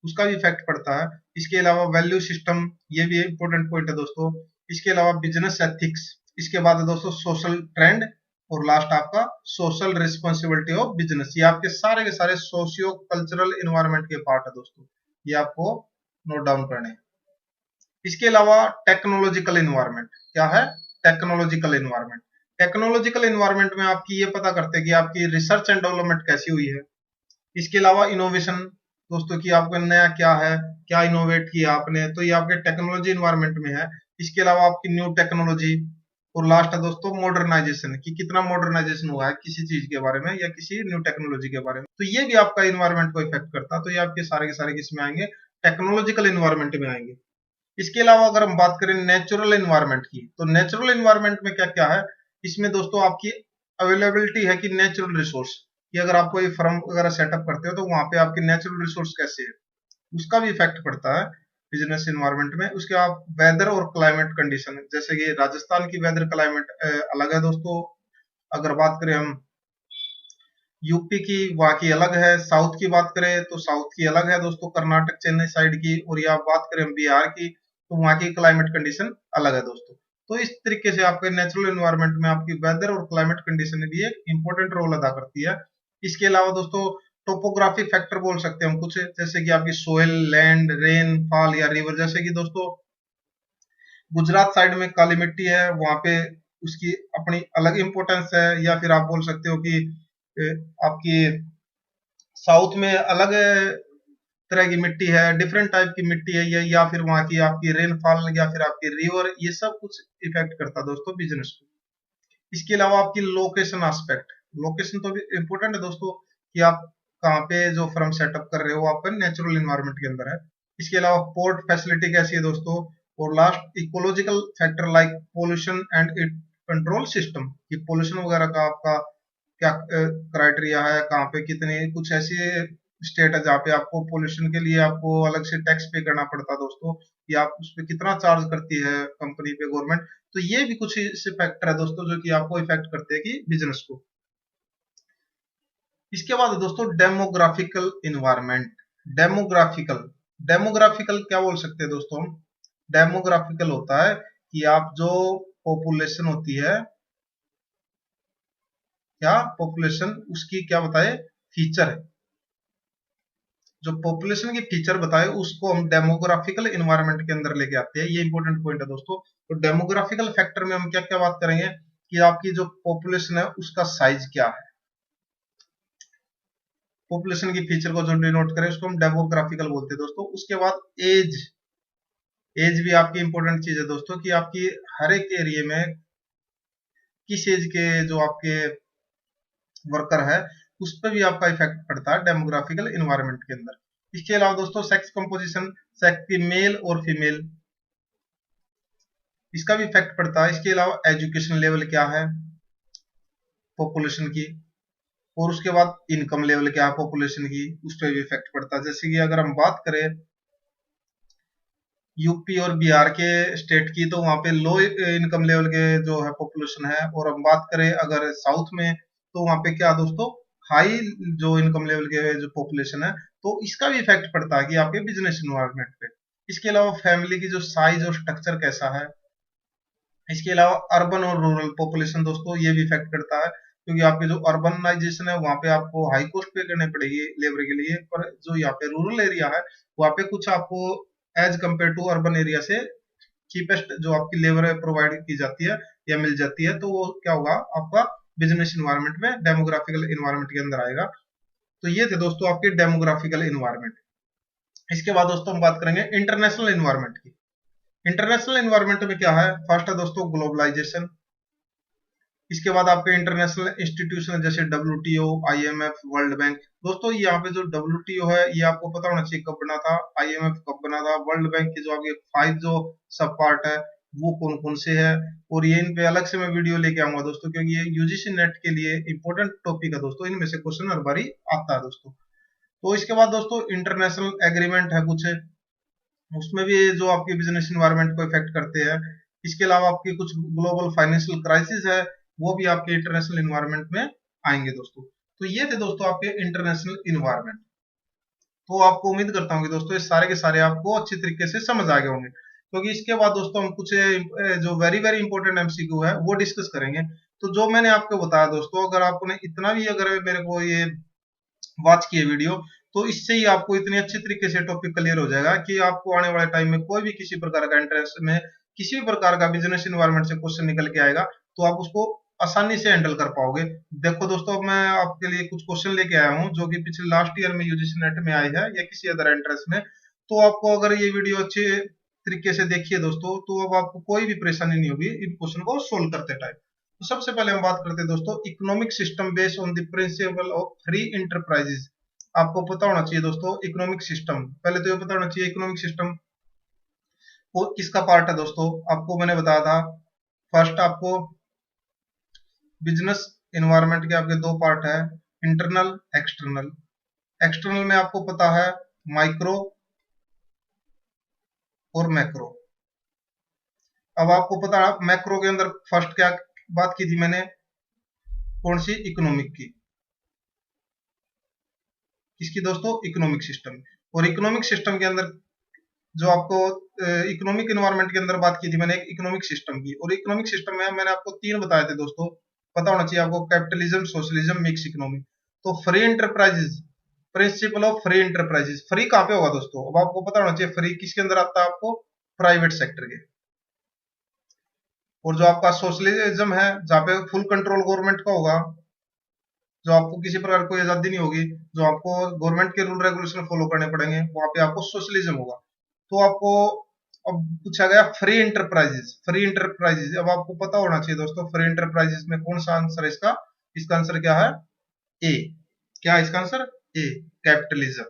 उसका भी इफेक्ट पड़ता है। इसके अलावा वैल्यू सिस्टम, ये भी इंपॉर्टेंट पॉइंट है दोस्तों। इसके अलावा बिजनेस एथिक्स, इसके बाद है दोस्तों सोशल ट्रेंड, और लास्ट आपका सोशल रिस्पॉन्सिबिलिटी ऑफ बिजनेस। ये आपके के सारे सोशियो कल्चरल इन्वायरमेंट के पार्ट है दोस्तों, ये आपको नोट डाउन करने हैं। इसके अलावा टेक्नोलॉजिकल इन्वायरमेंट क्या है, टेक्नोलॉजिकल इन्वायरमेंट, टेक्नोलॉजिकल एनवायरनमेंट में आपकी ये पता करते हैं कि आपकी रिसर्च एंड डेवलपमेंट कैसी हुई है। इसके अलावा इनोवेशन दोस्तों की आपका नया क्या है, क्या इनोवेट किया आपने, तो ये आपके टेक्नोलॉजी एनवायरनमेंट में है। इसके अलावा आपकी न्यू टेक्नोलॉजी, और लास्ट है दोस्तों मॉडर्नाइजेशन, कि कितना मॉडर्नाइजेशन हुआ है किसी चीज के बारे में या किसी न्यू टेक्नोलॉजी के बारे में, तो ये भी आपका इन्वायरमेंट को इफेक्ट करता है। तो ये आपके सारे के सारे किसमें आएंगे, टेक्नोलॉजिकल इन्वायरमेंट में आएंगे। इसके अलावा अगर हम बात करें नेचुरल एनवायरनमेंट की, तो नेचुरल एनवायरनमेंट में क्या क्या है, इसमें दोस्तों आपकी अवेलेबिलिटी है कि नेचुरल रिसोर्स, कि अगर आप कोई फर्म वगैरह सेटअप करते हो तो वहां पे आपके नेचुरल रिसोर्स कैसे है, उसका भी इफेक्ट पड़ता है बिजनेस एनवायरनमेंट में। उसके आप वेदर और क्लाइमेट कंडीशन, जैसे कि राजस्थान की वेदर क्लाइमेट अलग है दोस्तों, अगर बात करें हम यूपी की, वहां की अलग है। साउथ की बात करें तो साउथ की अलग है दोस्तों, कर्नाटक चेन्नई साइड की। और या बात करें हम बिहार की, तो वहां की क्लाइमेट कंडीशन अलग है दोस्तों। तो इस तरीके से आपके नेचुरल एनवायरनमेंट में आपकी वेदर और क्लाइमेट कंडीशन भी एक इंपॉर्टेंट रोल अदा करती है। इसके अलावा दोस्तों टोपोग्राफिक फैक्टर बोल सकते हैं हम कुछ, जैसे कि आपकी सोयल, लैंड, रेन फॉल या रिवर, जैसे कि दोस्तों गुजरात साइड में काली मिट्टी है, वहां पे उसकी अपनी अलग इंपॉर्टेंस है। या फिर आप बोल सकते हो कि आपकी साउथ में अलग तरह की मिट्टी है, डिफरेंट टाइप की मिट्टी है ये, या फिर वहां की आपकी रेनफॉल या फिर आपकी रिवर, ये सब कुछ इफेक्ट करता है दोस्तों बिजनेस को। इसके अलावा आपकी लोकेशन एस्पेक्ट, लोकेशन तो भी इम्पोर्टेंट है दोस्तों, कि आप कहाँ पे जो फर्म सेटअप कर रहे हो आपका नेचुरल इन्वायरमेंट के अंदर है। इसके अलावा पोर्ट फैसिलिटी कैसी है दोस्तों, और last ecological factor like pollution and it control system, कि पोल्यूशन वगैरह का आपका क्या क्राइटेरिया है, कहाँ पे कितने, कुछ ऐसी स्टेट है जहाँ पे आपको पोल्यूशन के लिए आपको अलग से टैक्स पे करना पड़ता है दोस्तों, या आप उस पर कितना चार्ज करती है कंपनी पे गवर्नमेंट। तो ये भी कुछ ऐसे फैक्टर है दोस्तों जो कि आपको इफेक्ट करते हैं कि बिजनेस को। इसके बाद दोस्तों डेमोग्राफिकल इन्वायरमेंट, डेमोग्राफिकल, डेमोग्राफिकल क्या बोल सकते हैं दोस्तों हम, डेमोग्राफिकल होता है कि आप जो पॉपुलेशन होती है, क्या पॉपुलेशन उसकी क्या बताए फीचर है, जो पॉपुलेशन की फीचर बताए उसको हम डेमोग्राफिकल इन्वायरमेंट के अंदर लेके आते हैं। ये इंपॉर्टेंट पॉइंट है दोस्तों। तो डेमोग्राफिकल फैक्टर में हम क्या क्या बात करेंगे, कि आपकी जो पॉपुलेशन है उसका साइज क्या है, पॉपुलेशन की फीचर को जो डिनोट करें उसको हम डेमोग्राफिकल बोलते हैं दोस्तों। उसके बाद एज, एज भी आपकी इंपॉर्टेंट चीज है दोस्तों, कि आपकी हर एक एरिया में किस एज के जो आपके वर्कर है उस पर भी आपका इफेक्ट पड़ता है डेमोग्राफिकल इन्वायरमेंट के अंदर। इसके अलावा दोस्तों सेक्स कंपोजिशन, सेक्स की मेल और फीमेल, इसका भी इफेक्ट पड़ता है। इसके अलावा एजुकेशन लेवल क्या है पॉपुलेशन की, और उसके बाद इनकम लेवल क्या है पॉपुलेशन की, उस पर भी इफेक्ट पड़ता है। जैसे कि अगर हम बात करें यूपी और बिहार के स्टेट की, तो वहां पे लो इनकम लेवल के जो है पॉपुलेशन है, और हम बात करें अगर साउथ में, तो वहां पे क्या दोस्तों हाई जो इनकम लेवल के जो पॉपुलेशन है, तो इसका भी इफेक्ट पड़ता है कि आपके बिजनेस इन्वायरमेंट पे। इसके अलावा फैमिली की जो साइज और स्ट्रक्चर कैसा है। इसके अलावा अर्बन और रूरल पॉपुलेशन दोस्तों ये भी इफेक्ट करता है, क्योंकि आपके जो अर्बनाइजेशन है वहां पे आपको हाई कॉस्ट पे करनी पड़ेगी लेबर के लिए, पर जो यहाँ पे रूरल एरिया है वहां पे कुछ आपको as compare to urban area से चीपेस्ट जो आपकी लेबर प्रोवाइड की जाती है या मिल जाती है, तो वो क्या होगा आपका बिजनेस इन्वायरमेंट में डेमोग्राफिकल इन्वायरमेंट के अंदर आएगा। तो ये थे दोस्तों आपके डेमोग्राफिकल इन्वायरमेंट। इसके बाद दोस्तों हम बात करेंगे इंटरनेशनल इन्वायरमेंट की। इंटरनेशनल इन्वायरमेंट में क्या है, फर्स्ट है दोस्तों ग्लोबलाइजेशन। इसके बाद आपके इंटरनेशनल इंस्टीट्यूशन जैसे डब्ल्यूटीओ, आईएमएफ, वर्ल्ड बैंक। दोस्तों यहाँ पे जो डब्ल्यूटीओ है ये आपको पता होना चाहिए कब बना था, आईएमएफ कब बना था, वर्ल्ड बैंक के जो आपके 5 जो सब पार्ट है वो कौन कौन से है, और ये इन पे अलग से मैं वीडियो लेके आऊंगा दोस्तों, क्योंकि ये यूजीसी नेट के लिए इंपॉर्टेंट टॉपिक है दोस्तों, इनमें से क्वेश्चन हर बारी आता है दोस्तों। तो इसके बाद दोस्तों इंटरनेशनल एग्रीमेंट है कुछ, उसमें भी जो आपके बिजनेस इन्वायरमेंट को इफेक्ट करते हैं। इसके अलावा आपकी कुछ ग्लोबल फाइनेंशियल क्राइसिस है, वो भी आपके इंटरनेशनल इन्वायरमेंट में आएंगे दोस्तों। तो ये थे दोस्तों आपके इंटरनेशनल इन्वायरमेंट। तो आपको उम्मीद करता हूँ कि दोस्तों ये सारे के सारे आपको अच्छी तरीके से समझ आ गए होंगे, क्योंकि इसके बाद दोस्तों हम कुछ जो वेरी वेरी इंपॉर्टेंट एमसीक्यू है वो डिस्कस करेंगे। तो जो मैंने आपको बताया दोस्तों, अगर आपने इतना भी अगर मेरे को ये वॉच किए वीडियो, तो इससे ही आपको इतनी अच्छी तरीके से टॉपिक क्लियर हो जाएगा कि आपको आने वाले टाइम में कोई भी किसी प्रकार का इंटरेस्ट में किसी भी प्रकार का बिजनेस इन्वायरमेंट से क्वेश्चन निकल के आएगा तो आप उसको आसानी से हैंडल कर पाओगे। देखो दोस्तों, मैं आपके लिए कुछ क्वेश्चन लेके आया हूँ जो कि पिछले लास्ट ईयर में यूजीसी नेट में आई है या किसी अदर एंट्रेंस में। तो आपको अगर ये वीडियो अच्छे तरीके से देखिए दोस्तों, तो अब आपको कोई भी परेशानी नहीं होगी इन क्वेश्चन को सोल्व करते टाइम। तो सबसे पहले हम बात करते हैं दोस्तों, economic system based on the principle of free enterprises. आपको पता होना चाहिए दोस्तों इकोनॉमिक सिस्टम, पहले तो ये पता होना चाहिए इकोनॉमिक सिस्टम वो किसका पार्ट है दोस्तों। आपको मैंने बताया था, फर्स्ट आपको बिजनेस इन्वायरमेंट के आपके दो पार्ट है, इंटरनल एक्सटर्नल। एक्सटर्नल में आपको पता है माइक्रो और मैक्रो। अब आपको पता है मैक्रो के अंदर फर्स्ट क्या बात की थी मैंने, कौन सी, इकोनॉमिक की। किसकी दोस्तों, इकोनॉमिक सिस्टम। और इकोनॉमिक सिस्टम के अंदर जो आपको इकोनॉमिक इन्वायरमेंट के अंदर बात की थी मैंने इकोनॉमिक सिस्टम की, और इकोनॉमिक सिस्टम में मैंने आपको तीन बताए थे दोस्तों। पता होना चाहिए आपको, कैपिटलिज्म, सोशलिज्म, मिक्स इकोनॉमी। तो free enterprises, principle of free enterprises, free कहाँ पे होगा दोस्तों। अब आपको पता होना चाहिए फ्री किसके अंदर आता है, आपको प्राइवेट सेक्टर के। और जो आपका सोशलिज्म है, जहाँ पे फुल कंट्रोल गवर्नमेंट का होगा, जो आपको किसी प्रकार कोई आजादी नहीं होगी, जो आपको गवर्नमेंट के रूल रेगुलेशन फॉलो करने पड़ेंगे, वहां पे आपको सोशलिज्म होगा। तो आपको अब पूछा गया फ्री इंटरप्राइजेज, फ्री इंटरप्राइजेज। अब आपको पता होना चाहिए दोस्तों फ्री इंटरप्राइजेज में कौन सा आंसर है इसका। इसका आंसर क्या है, ए। क्या है इसका आंसर, ए, कैपिटलिज्म।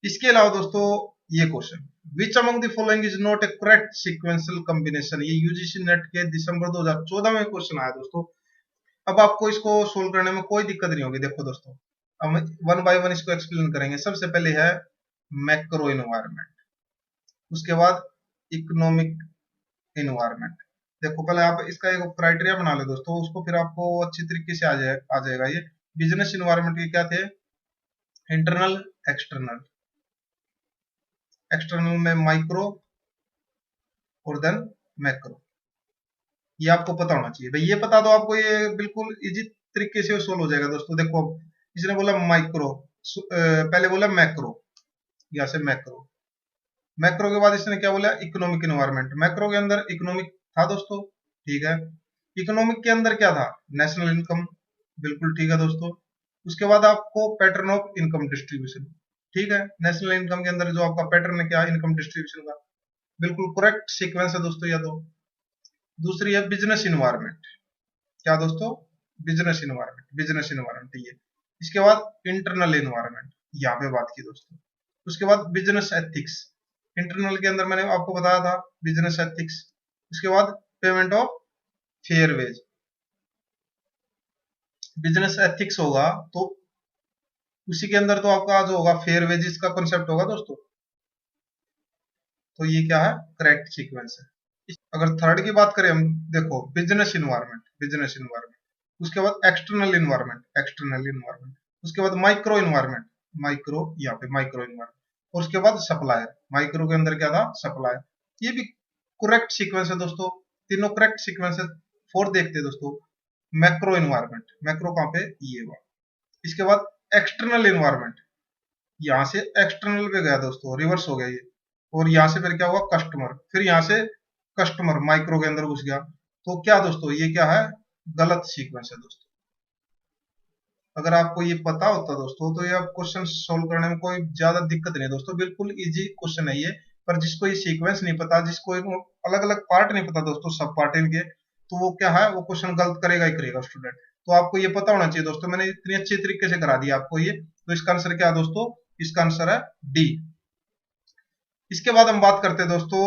इसके अलावा दोस्तों ये question, which among the following is not A correct sequential combination. ये यूजीसी नेट के दिसंबर 2014 में क्वेश्चन आया दोस्तों। अब आपको इसको सोल्व करने में कोई दिक्कत नहीं होगी। देखो दोस्तों, हम वन बाय वन इसको एक्सप्लेन करेंगे। सबसे पहले है मैक्रो इन्वायरमेंट, उसके बाद इकोनॉमिक इन्वायरमेंट। देखो पहले आप इसका एक क्राइटेरिया बना लो दोस्तों, उसको फिर आपको अच्छी तरीके से आ जाएगा। ये बिजनेस इन्वायरमेंट के क्या थे, इंटरनल एक्सटर्नल। एक्सटर्नल में माइक्रो और देन मैक्रो। ये आपको पता होना चाहिए भाई, ये पता दो आपको, ये बिल्कुल इजी तरीके से सोल्व हो जाएगा दोस्तों। देखो इसने बोला माइक्रो, पहले बोला मैक्रो, यहाँ से मैक्रो। मैक्रो के बाद इसने क्या बोला, इकोनॉमिक इन्वायरमेंट। मैक्रो के अंदर इकोनॉमिक था दोस्तों, ठीक है। इकोनॉमिक के अंदर क्या था, नेशनल इनकम, बिल्कुल ठीक है दोस्तों। उसके बाद आपको पैटर्न ऑफ इनकम डिस्ट्रीब्यूशन, ठीक है। नेशनल इनकम के अंदर जो आपका पैटर्न है क्या, इनकम डिस्ट्रीब्यूशन का, बिल्कुल करेक्ट सीक्वेंस है दोस्तों यह तो। दूसरी है बिजनेस इन्वायरमेंट, क्या दोस्तों, बिजनेस इन्वायरमेंट, बिजनेस इन्वायरमेंट ये। इसके बाद इंटरनल इन्वायरमेंट, यहाँ पे बात की दोस्तों। उसके बाद बिजनेस एथिक्स, इंटरनल के अंदर मैंने आपको बताया था बिजनेस एथिक्स। उसके बाद payment of fair wage. Business ethics होगा तो उसी के अंदर तो आपका जो होगा फेयर वेजेस का कॉन्सेप्ट होगा दोस्तों। तो ये क्या है, करेक्ट सीक्वेंस है। अगर थर्ड की बात करें हम, देखो बिजनेस इन्वायरमेंट, बिजनेस इन्वायरमेंट। उसके बाद एक्सटर्नल इन्वायरमेंट, एक्सटर्नल इन्वायरमेंट। उसके बाद माइक्रो इन्वायरमेंट, माइक्रो, यहाँ पे माइक्रो इन्वायरमेंट। और उसके बाद सप्लायर, माइक्रो के अंदर क्या था, सप्लायर। ये भी करेक्ट सीक्वेंस है दोस्तों, तीनों करेक्ट सीक्वेंस है। फोर्थ देखते हैं दोस्तों, मैक्रो इन्वायरमेंट। मैक्रो कहाँ पे, ये हुआ। इसके बाद एक्सटर्नल इन्वायरमेंट, यहाँ से एक्सटर्नल पे गया दोस्तों, रिवर्स हो गया ये। और यहाँ से फिर क्या हुआ, कस्टमर, फिर यहाँ से कस्टमर माइक्रो के अंदर घुस गया। तो क्या दोस्तों, ये क्या है, गलत सीक्वेंस है दोस्तों। अगर आपको ये पता होता दोस्तों, तो ये क्वेश्चन सोल्व करने में कोई ज्यादा दिक्कत नहीं है दोस्तों, बिल्कुल इजी क्वेश्चन है ये। पर जिसको ये सीक्वेंस नहीं पता, जिसको अलग अलग पार्ट नहीं पता दोस्तों, सब पार्ट इनके, तो वो क्या है, वो क्वेश्चन गलत करेगा ही करेगा स्टूडेंट। तो आपको ये पता होना चाहिए दोस्तों, मैंने इतनी अच्छी तरीके से करा दिया आपको ये। तो इसका आंसर क्या है दोस्तों, इसका आंसर है डी। इसके बाद हम बात करते हैं दोस्तों,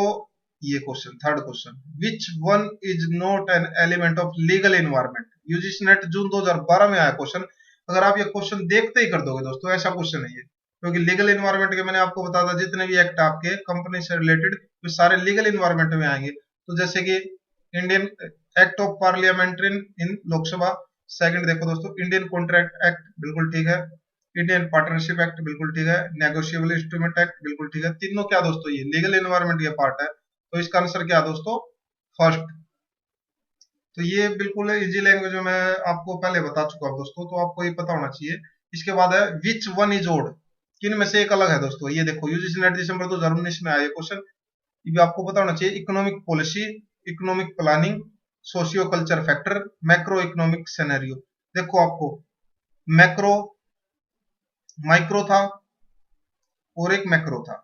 ये question, third question, which one is not an element of legal environment. UGC NET June 2012 में आया क्वेश्चन। अगर आप ये क्वेश्चन देखते ही कर दोगे दोस्तों, ऐसा क्वेश्चन है ये। क्योंकि लीगल एनवायरमेंट के मैंने आपको बताया था, जितने भी एक्ट आपके कंपनी से रिलेटेड, वो सारे लीगल एनवायरमेंट में आएंगे। तो जैसे कि Indian act of parliamentary in Lok Sabha. Second देखो दोस्तों, इंडियन कॉन्ट्रैक्ट एक्ट, बिल्कुल ठीक है। इंडियन पार्टनरशिप एक्ट, बिल्कुल ठीक है। नेगोशिएबल इंस्ट्रूमेंट एक्ट, बिल्कुल ठीक है। तीनों क्या दोस्तों, ये लीगल एनवायरमेंट ये पार्ट है। तो इसका आंसर क्या दोस्तों, फर्स्ट। तो ये बिल्कुल इजी लैंग्वेज में मैं आपको पहले बता चुका हूं दोस्तों, तो आपको ये पता होना चाहिए। इसके बाद है विच वन इज ओड, किन में से एक अलग है दोस्तों। ये देखो यूजीसी नेट दिसंबर 2019 में आया क्वेश्चन, ये भी आपको पता होना चाहिए। Economic policy, economic planning, socio culture factor, macro economic scenario. देखो आपको मैक्रो, माइक्रो था और एक मैक्रो था।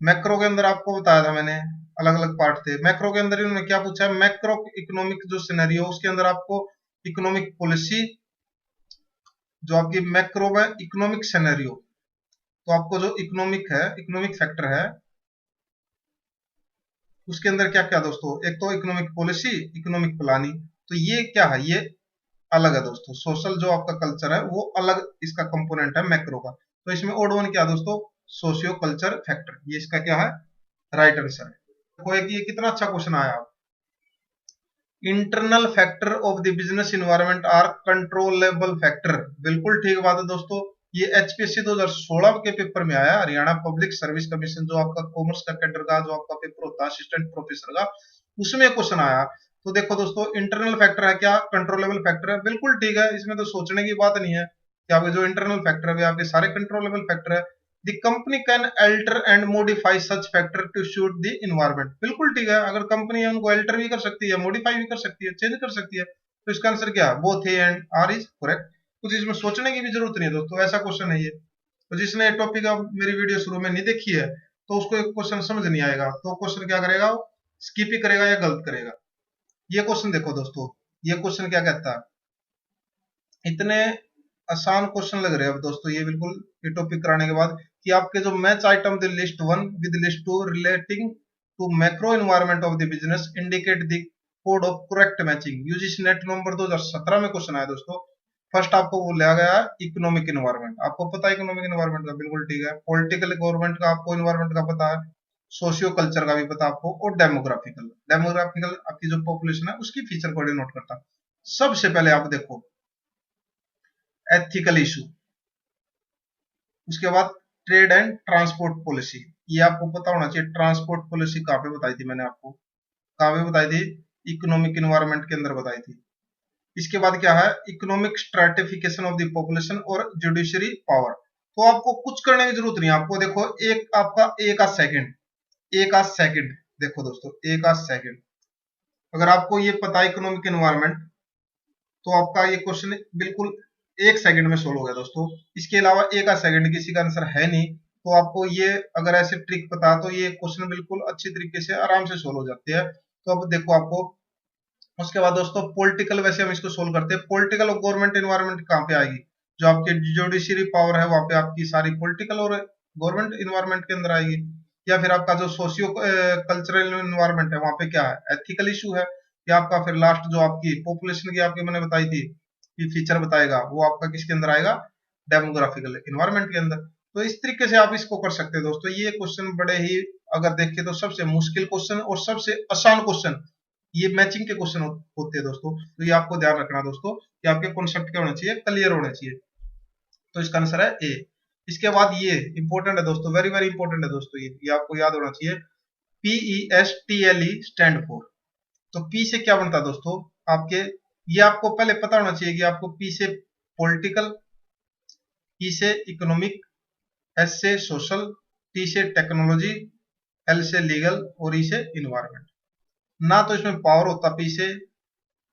मैक्रो के अंदर आपको बताया था मैंने, अलग अलग पार्ट थे। मैक्रो के अंदर इन्होंने क्या पूछा है, मैक्रो इकोनॉमिक जो सिनेरियो उसके अंदर आपको इकोनॉमिक पॉलिसी, जो आपकी मैक्रो में इकोनॉमिक सिनेरियो, तो आपको जो इकोनॉमिक है, इकोनॉमिक फैक्टर है, उसके अंदर क्या क्या दोस्तों, एक तो इकोनॉमिक पॉलिसी, इकोनॉमिक प्लानिंग, तो ये क्या है, ये अलग है दोस्तों। सोशल जो आपका कल्चर है वो अलग इसका कंपोनेंट है मैक्रो का। तो इसमें ओड वन क्या दोस्तों, सोशियो कल्चर फैक्टर, ये इसका क्या है, राइट आंसर है। देखो एक ये कितना अच्छा क्वेश्चन आया। Internal factor of the business environment are controllable factor, बिल्कुल ठीक बात है दोस्तों। ये एचपीएससी 2016 के पेपर में आया, हरियाणा पब्लिक सर्विस कमीशन, जो आपका कॉमर्स का कैडर का जो आपका पेपर होता है असिस्टेंट प्रोफेसर का, उसमें क्वेश्चन आया। तो देखो दोस्तों, इंटरनल फैक्टर है क्या, कंट्रोलेबल फैक्टर है, बिल्कुल ठीक है, इसमें तो सोचने की बात नहीं है कि आपके जो इंटरनल फैक्टर है आपके सारे कंट्रोलेबल फैक्टर है। The company can alter and modify such factor to suit the environment, बिल्कुल ठीक है, अगर कंपनी है उनको अल्टर भी कर सकती है, मॉडिफाई भी कर सकती है, चेंज कर सकती है। तो इसका आंसर क्या है, both A and R is correct. कुछ इसमें सोचने की भी जरूरत नहीं है दोस्तों, ऐसा क्वेश्चन है ये। तो जिसने टॉपिक मेरी वीडियो शुरू में नहीं देखी है तो उसको एक क्वेश्चन समझ नहीं आएगा, तो क्वेश्चन क्या करेगा, स्किप ही करेगा या गलत करेगा। ये क्वेश्चन देखो दोस्तों, ये क्वेश्चन क्या कहता है, इतने आसान क्वेश्चन लग रहे हैं अब दोस्तों ये, बिल्कुल ये टॉपिक कराने के बाद, कि आपके जो match item the list 1 with list 2 relating to macro environment of the business indicate the code of correct matching. UGC NET November 2017 में क्वेश्चन आया दोस्तों। फर्स्ट आपको वो लिया गया इकोनॉमिक एनवायरनमेंट, आपको पता है इकोनॉमिक एनवायरनमेंट का, बिल्कुल ठीक है। पॉलिटिकल गवर्नमेंट का आपको एनवायरनमेंट का पता है, सोशियो कल्चर का भी पता आपको, और डेमोग्राफिकल, डेमोग्राफिकल आपकी जो पॉपुलेशन है उसकी फीचर को डिनोट करता है। सबसे पहले आप देखो एथिकल इशू, उसके बाद ट्रेड एंड ट्रांसपोर्ट पॉलिसी, ये आपको पता होना चाहिए। ट्रांसपोर्ट पॉलिसी कहाँ पे बताई थी मैंने आपको, कहाँ पे बताई थी, इकोनॉमिक एनवायरनमेंट के अंदर बताई थी। इसके बाद क्या है, economic stratification of the population और जुडिशरी पावर। तो आपको कुछ करने की जरूरत नहीं है, आपको देखो एक आपका एक आध सेकंड, एक आध सेकंड, देखो दोस्तों एक आध सेकंड, अगर आपको ये पता है इकोनॉमिक एनवायरनमेंट, तो आपका ये क्वेश्चन बिल्कुल एक सेकंड में सोल्व हो गया दोस्तों। इसके अलावा एक आध सेकंड किसी का आंसर है नहीं, तो आपको ये अगर ऐसे ट्रिक पता तो ये क्वेश्चन बिल्कुल अच्छी तरीके से आराम से सोल्व हो जाते हैं। तो अब देखो आपको, उसके बाद दोस्तों पॉलिटिकल, वैसे हम इसको सोल्व करते हैं। पॉलिटिकल और गवर्नमेंट एनवायरनमेंट कहाँ पे आएगी, जो आपकी जुडिशरी पावर है वहां पे आपकी सारी पॉलिटिकल और गवर्नमेंट एनवायरनमेंट के अंदर आएगी। या फिर आपका जो सोशियो कल्चरल एनवायरनमेंट है वहां पे क्या है, एथिकल इशू है। या आपका फिर लास्ट जो आपकी पॉपुलेशन की आपकी मैंने बताई थी ये फीचर बताएगा, वो आपका किसके अंदर आएगा, डेमोग्राफिकल एनवायरनमेंट के अंदर। तो इस तरीके से आप इसको कर सकते हैं दोस्तों। ये क्वेश्चन बड़े ही, अगर देखें तो सबसे मुश्किल क्वेश्चन और सबसे आसान क्वेश्चन ये मैचिंग के क्वेश्चन होते हैं दोस्तों। तो ये आपको ध्यान रखना दोस्तों कि आपके कॉन्सेप्ट क्या होने चाहिए, क्लियर होने चाहिए। तो इसका आंसर है ए। इसके बाद ये इंपॉर्टेंट है दोस्तों, वेरी वेरी इंपॉर्टेंट है दोस्तों, ये आपको याद होना चाहिए। PESTLE स्टैंड फॉर, तो पी से क्या बनता है दोस्तों आपके, ये आपको पहले पता होना चाहिए कि आपको पी से पॉलिटिकल, ई से इकोनॉमिक, एस से सोशल, टी से टेक्नोलॉजी, एल से लीगल और ई से इन्वायरमेंट। ना तो इसमें पावर होता पी से,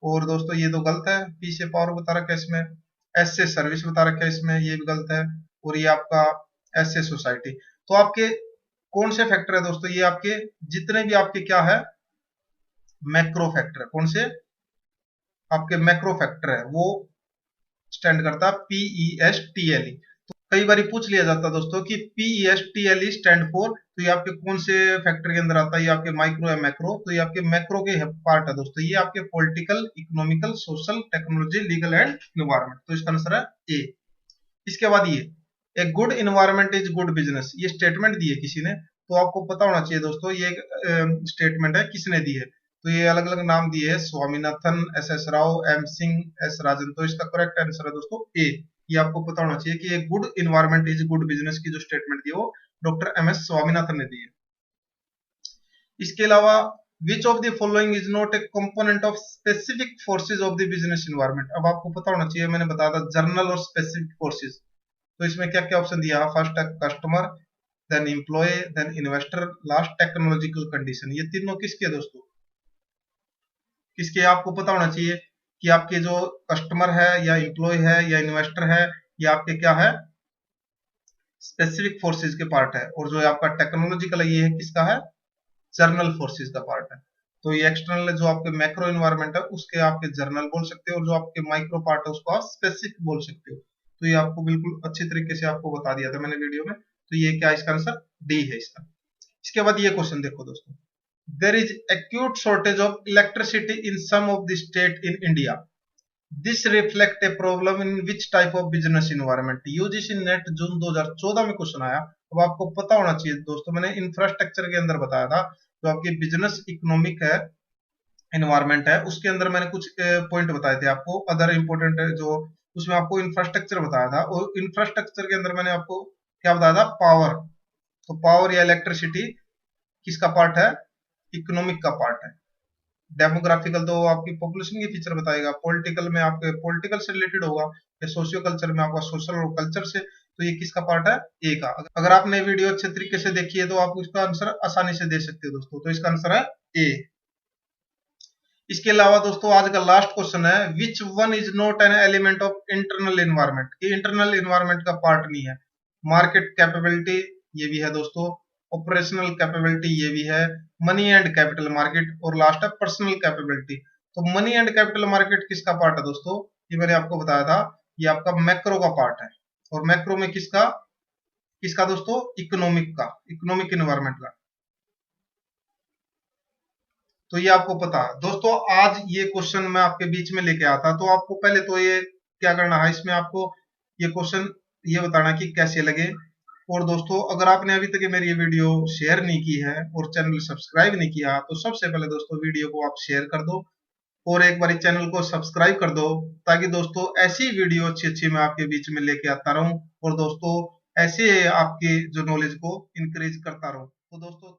और दोस्तों ये तो गलत है, पी से पावर बता रखा है इसमें, एस से सर्विस बता रखा है इसमें, ये भी गलत है, और ये आपका एस से सोसाइटी। तो आपके कौन से फैक्टर है दोस्तों, ये आपके जितने भी आपके क्या है मैक्रो फैक्टर है, कौन से आपके मैक्रो फैक्टर है वो स्टैंड करता है PESTLE। तो कई बार पूछ लिया जाता है दोस्तों कि PESTLE स्टैंड फॉर, तो ये आपके कौन से फैक्टर के अंदर आता है, ये आपके माइक्रो या मैक्रो, तो ये आपके मैक्रो के पार्ट है दोस्तों। ये आपके political, economical, social, technology, legal and environment. तो इसका आंसर है ए। इसके बाद ये a good environment is good business, ये स्टेटमेंट दी है किसी ने, तो आपको पता होना चाहिए दोस्तों ये स्टेटमेंट है किसने दी है। तो ये अलग अलग नाम दिए है, Swaminathan, SS Rao, M Singh, S राजन। तो इसका करेक्ट आंसर है दोस्तों ए। ये आपको पता होना चाहिए कि एक good environment is good business की जो स्टेटमेंट दी है वो डॉक्टर MS स्वामीनाथन ने दी है। इसके अलावा which of the following is not a component of specific forces of the business environment. अब आपको पता होना चाहिए, मैंने बताया था जर्नल और स्पेसिफिक फोर्सेज। तो इसमें क्या क्या ऑप्शन दिया है, फर्स्ट है customer, then employ, then investor, last technological condition. ये तीनों किसके दोस्तों, किसके, आपको पता होना चाहिए कि आपके जो कस्टमर है या एम्प्लॉय है या इन्वेस्टर है, या आपके क्या है, स्पेसिफिक फोर्सेज के पार्ट है, और जो आपका टेक्नोलॉजिकल ये है किसका है, जर्नल फोर्सेज का पार्ट है। तो ये एक्सटर्नल जो आपके मैक्रो इन्वायरमेंट है उसके आपके जर्नल बोल सकते हो, और जो आपके माइक्रो पार्ट है उसको आप स्पेसिफिक बोल सकते हो। तो ये आपको बिल्कुल अच्छी तरीके से आपको बता दिया था मैंने वीडियो में। तो ये क्या, इसका आंसर डी है इसका। इसके बाद ये क्वेश्चन देखो दोस्तों, there is acute shortage of electricity in some of the state in India, this reflect a problem in which type of business environment. UGC NET June 2014 में क्वेश्चन आया। अब आपको पता होना चाहिए दोस्तों, मैंने इंफ्रास्ट्रक्चर के अंदर बताया था, जो आपकी बिजनेस इकोनॉमिक है, इन्वायरमेंट है, उसके अंदर मैंने कुछ पॉइंट बताए थे आपको, अदर इंपॉर्टेंट जो उसमें आपको इंफ्रास्ट्रक्चर बताया था, और इंफ्रास्ट्रक्चर के अंदर मैंने आपको क्या बताया था, पावर। तो पावर या इलेक्ट्रिसिटी किसका पार्ट है, इकोनॉमिक का पार्ट है। डेमोग्राफिकल तो आपकी पॉपुलेशन की फीचर बताएगा, पॉलिटिकल में आपके पॉलिटिकल से रिलेटेड होगा, या सोशियो कल्चर में आपका सोशल और कल्चर से। तो ये किसका पार्ट है, ए का। अगर आपने वीडियो अच्छे तरीके से देखी है तो आप इसका आंसर आसानी से दे सकते हो दोस्तों। तो इसका आंसर है ए। इसके अलावा दोस्तों आज का लास्ट क्वेश्चन है, विच one is not an element of internal environment. ये इंटरनल इन्वायरमेंट का पार्ट नहीं है। मार्केट कैपेबिलिटी ये भी है दोस्तों, ऑपरेशनल कैपेबिलिटी ये भी है, मनी एंड कैपिटल मार्केट, और लास्ट है पर्सनल कैपेबिलिटी। तो मनी एंड कैपिटल मार्केट किसका पार्ट है दोस्तों, ये मैंने आपको बताया था, ये आपका मैक्रो का पार्ट है। और मैक्रो में किसका, किसका दोस्तों, इकोनॉमिक का, इकोनॉमिक इन्वायरमेंट का। तो ये आपको पता है दोस्तों। आज ये क्वेश्चन मैं आपके बीच में लेके आता, तो आपको पहले तो ये क्या करना है, इसमें आपको ये क्वेश्चन ये बताना कि कैसे लगे। और दोस्तों अगर आपने अभी तक मेरी ये वीडियो शेयर नहीं की है और चैनल सब्सक्राइब नहीं किया, तो सबसे पहले दोस्तों वीडियो को आप शेयर कर दो, और एक बार चैनल को सब्सक्राइब कर दो, ताकि दोस्तों ऐसी वीडियो अच्छी अच्छी मैं आपके बीच में लेके आता रहूं, और दोस्तों ऐसे आपके जो नॉलेज को इंक्रीज करता रहूं। तो दोस्तों